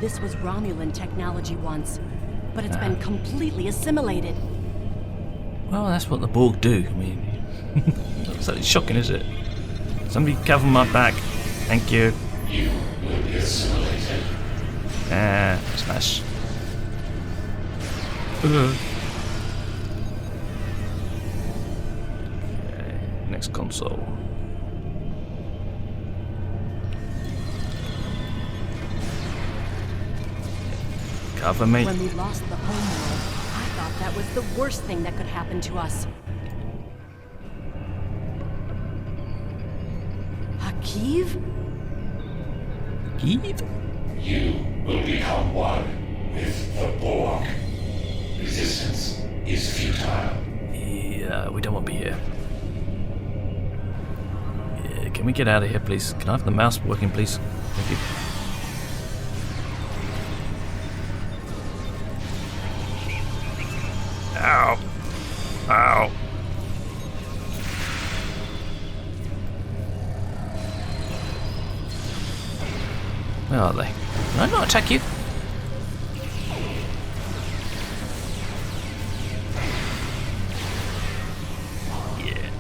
This was Romulan technology once, but it's been completely assimilated. Well, that's what the Borg do. I mean, it's shocking, is it? Somebody cover my back. Thank you. You will be assimilated. Smash. Okay, next console. Cover me. When we lost the homeworld, I thought that was the worst thing that could happen to us. Hakiv? Hakiv? You will become one with the Borg. Resistance is futile. Yeah, we don't want to be here. Yeah, can we get out of here, please? Can I have the mouse working, please? Thank you. Ow. Ow. Where are they? Can I not attack you? Yeah.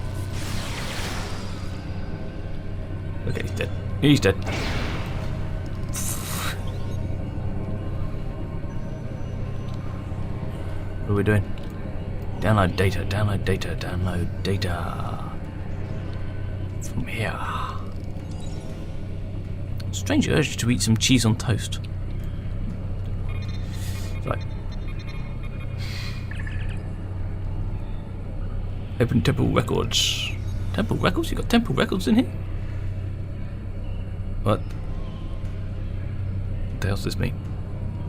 Okay, he's dead. He's dead. What are we doing? Download data, download data, download data. From here. Strange urge to eat some cheese on toast. Right. Open Temple Records. Temple Records? You got Temple Records in here? What? What the hell does this mean?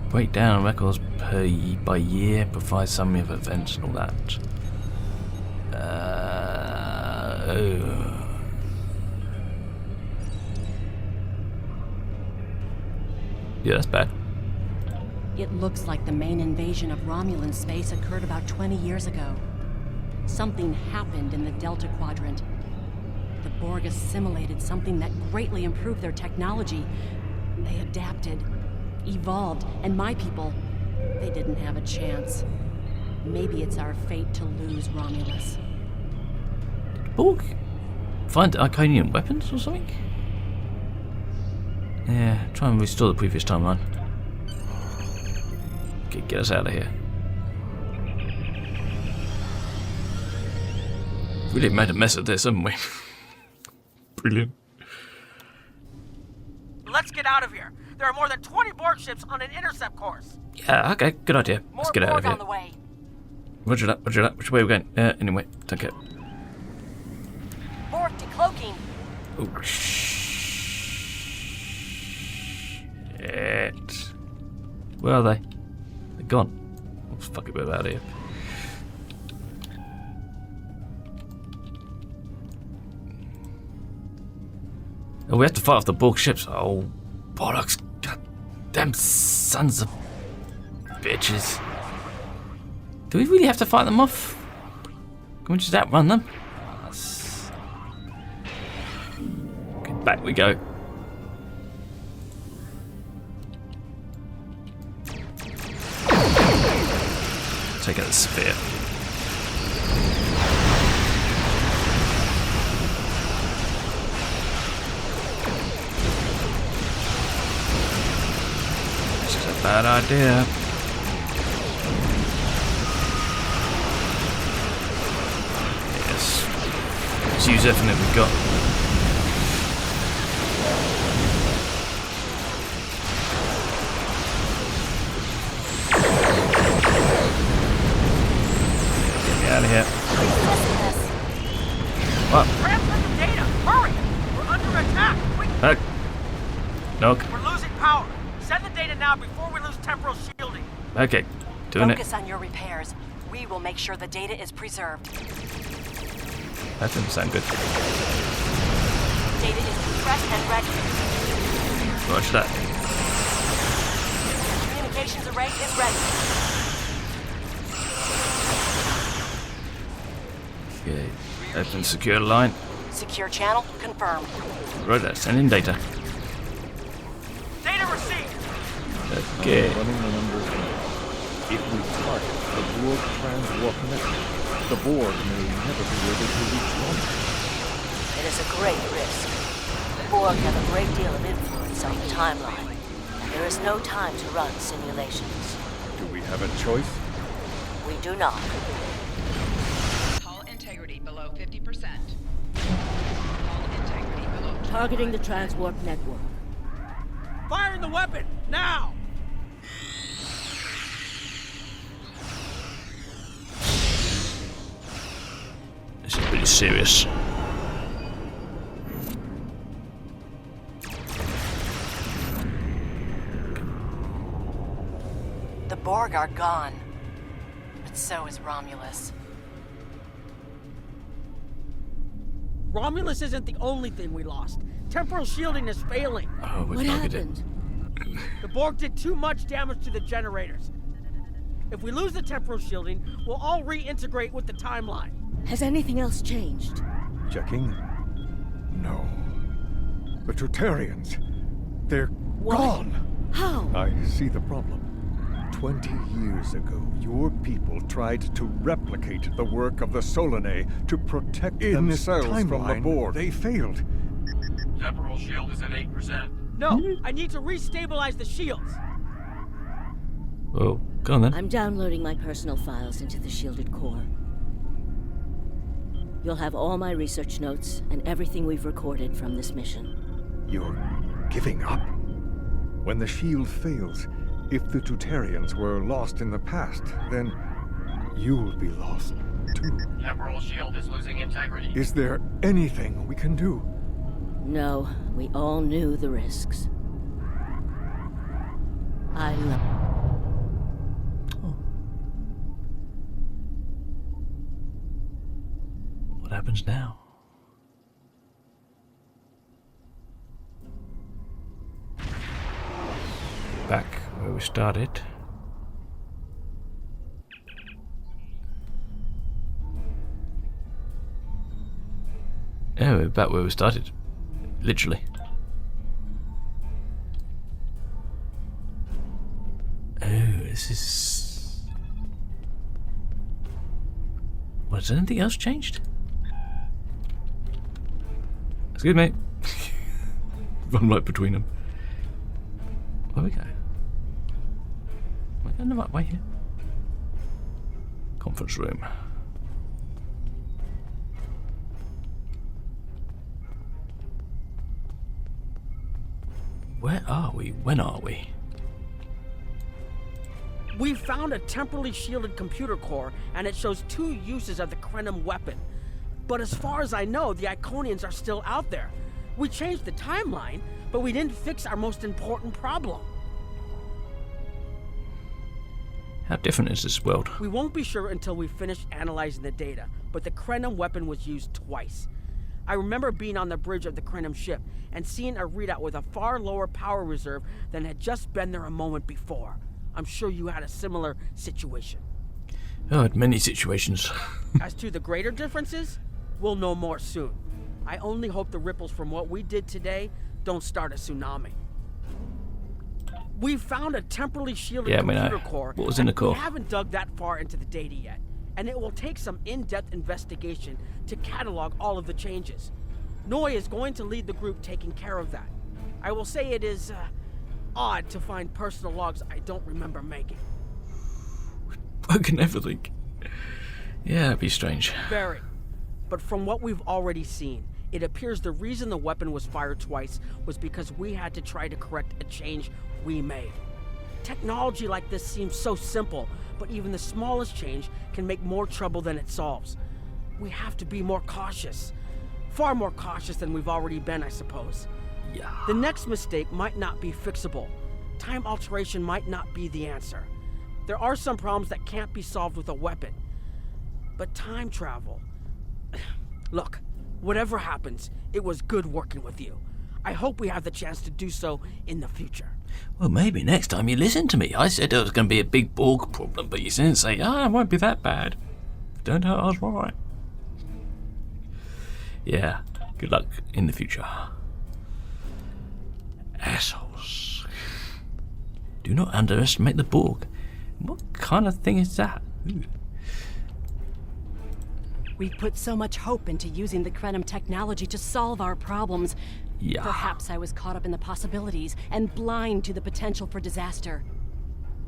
Break down records by year, provide summary of events and all that. Yeah, that's bad. It looks like the main invasion of Romulan space occurred about 20 years ago. Something happened in the Delta Quadrant. The Borg assimilated something that greatly improved their technology. They adapted, evolved, and my people, they didn't have a chance. Maybe it's our fate to lose Romulus. Borg find Iconian weapons or something? Yeah, try and restore the previous timeline. Okay, get us out of here. Really made a mess of this, haven't we? Brilliant. Let's get out of here. There are more than 20 Borg ships on an intercept course. Yeah, okay, good idea. Let's get out of here. On the way. Roger that, roger that. Which way are we going? Anyway, take it. Borg decloaking. Oh, shit. Where are they? They're gone. Oh, fuck it, we're out of here. Oh, we have to fight off the Borg ships. Oh, bollocks. Goddamn sons of bitches. Do we really have to fight them off? Can we just outrun them? Okay, back we go. Take out the sphere. This is a bad idea. Yes. Let's use everything that we've got. Mac, quick! Knock. We're losing power. Send the data now before we lose temporal shielding. Okay, doing Focus on your repairs. We will make sure the data is preserved. That doesn't sound good. Data is compressed and ready. Watch that. Communications array is ready. Okay, open secure line. Secure channel confirmed. Right there, sending data. Data received. Okay. Running the numbers now. If we target the Borg transwarp network, the Borg may never be able to reach London. It is a great risk. The Borg have a great deal of influence on the timeline, and there is no time to run simulations. Do we have a choice? We do not. Hull integrity below 50%. Hull integrity below 25%. Targeting the transwarp network. Firing the weapon, now! This is pretty serious. The Borg are gone. But so is Romulus. Romulus isn't the only thing we lost. Temporal shielding is failing. Oh, What happened? The Borg did too much damage to the generators. If we lose the temporal shielding, we'll all reintegrate with the timeline. Has anything else changed? Checking? No. The Tutarians. They're What? gone. How? I see the problem. 20 years ago, your people tried to replicate the work of the Solanae to protect themselves from the Borg. They failed. Temporal shield is at 8%. No, I need to restabilize the shields. Oh, go on then. I'm downloading my personal files into the shielded core. You'll have all my research notes and everything we've recorded from this mission. You're giving up? When the shield fails, if the Tutarians were lost in the past, then you'll be lost too. Temporal shield is losing integrity. Is there anything we can do? No, we all knew the risks. I love... What happens now? Back where we started. Oh, we're back where we started. Literally. Oh, this is... What, has anything else changed? Excuse me. Run right between them. Where we go? Am I going the right way here? Conference room. Where are we? When are we? We found a temporally shielded computer core, and it shows 2 uses of the Krenim weapon. But as far as I know, the Iconians are still out there. We changed the timeline, but we didn't fix our most important problem. How different is this world? We won't be sure until we finish analyzing the data, but the Krenim weapon was used twice. I remember being on the bridge of the Krenim ship and seeing a readout with a far lower power reserve than had just been there a moment before. I'm sure you had a similar situation. Oh, I had many situations. As to the greater differences, we'll know more soon. I only hope the ripples from what we did today don't start a tsunami. We found a temporally shielded computer core. What was in the core? We haven't dug that far into the data yet, and it will take some in-depth investigation to catalog all of the changes. Noi is going to lead the group taking care of that. I will say it is odd to find personal logs I don't remember making. Broken everything. Yeah, it'd be strange. Very. But from what we've already seen, it appears the reason the weapon was fired twice was because we had to try to correct a change we made. Technology like this seems so simple, but even the smallest change can make more trouble than it solves. We have to be more cautious. Far more cautious than we've already been, I suppose. Yeah. The next mistake might not be fixable. Time alteration might not be the answer. There are some problems that can't be solved with a weapon. But time travel... Look, whatever happens, it was good working with you. I hope we have the chance to do so in the future. Well, maybe next time you listen to me. I said there was going to be a big Borg problem, but you didn't say, it won't be that bad. Turned out I was right. Yeah, good luck in the future. Assholes. Do not underestimate the Borg. What kind of thing is that? Ooh. We've put so much hope into using the Krenim technology to solve our problems. Yeah. Perhaps I was caught up in the possibilities and blind to the potential for disaster.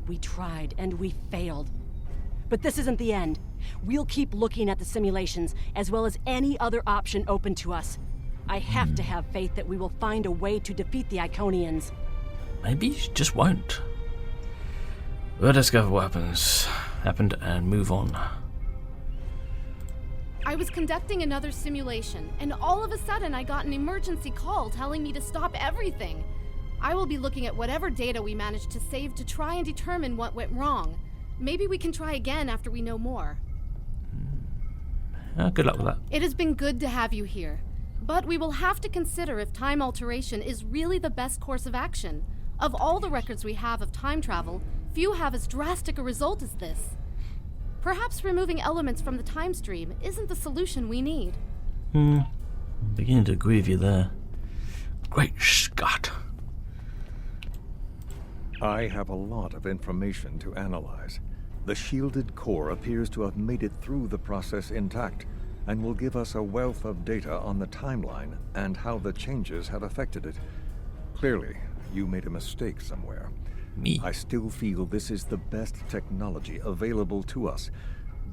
We tried and we failed. But this isn't the end. We'll keep looking at the simulations as well as any other option open to us. I have to have faith that we will find a way to defeat the Iconians. Maybe you just won't. We'll discover what happened and move on. I was conducting another simulation, and all of a sudden I got an emergency call telling me to stop everything. I will be looking at whatever data we managed to save to try and determine what went wrong. Maybe we can try again after we know more. Good luck with that. It has been good to have you here, but we will have to consider if time alteration is really the best course of action. Of all the records we have of time travel, few have as drastic a result as this. Perhaps removing elements from the time stream isn't the solution we need. I'm beginning to agree with you there. Great Scott. I have a lot of information to analyze. The shielded core appears to have made it through the process intact, and will give us a wealth of data on the timeline and how the changes have affected it. Clearly, you made a mistake somewhere. Me? I still feel this is the best technology available to us,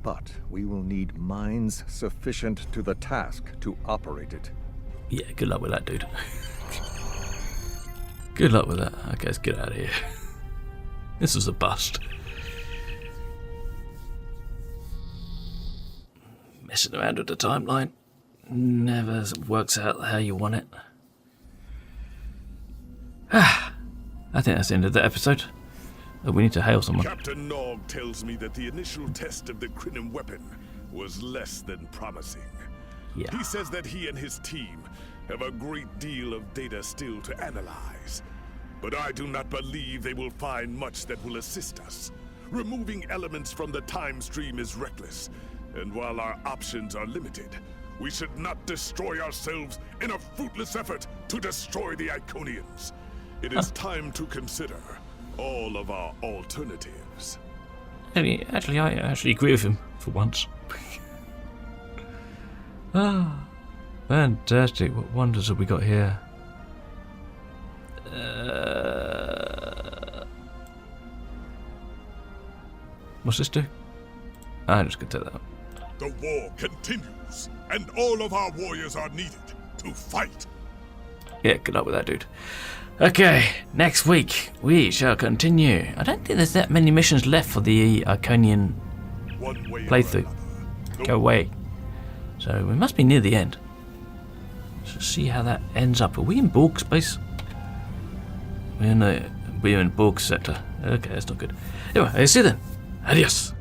but we will need minds sufficient to the task to operate it. Yeah, good luck with that, dude. Good luck with that. Okay, let's get out of here. This is a bust. Messing around with the timeline never works out how you want it. I think that's the end of the episode. Oh, we need to hail someone. Captain Nog tells me that the initial test of the Krenim weapon was less than promising. Yeah. He says that he and his team have a great deal of data still to analyze. But I do not believe they will find much that will assist us. Removing elements from the time stream is reckless, and while our options are limited, we should not destroy ourselves in a fruitless effort to destroy the Iconians. It is time to consider all of our alternatives. Actually, I actually agree with him for once. Fantastic. What wonders have we got here? What's this do? I'm just going to take that out. The war continues, and all of our warriors are needed to fight. Yeah, good luck with that, dude. Okay, next week we shall continue. I don't think there's that many missions left for the Iconian playthrough. Go away. So we must be near the end. So see how that ends up. Are we in Borg space? We're in Borg sector. Okay, that's not good. Anyway, see you then. Adios.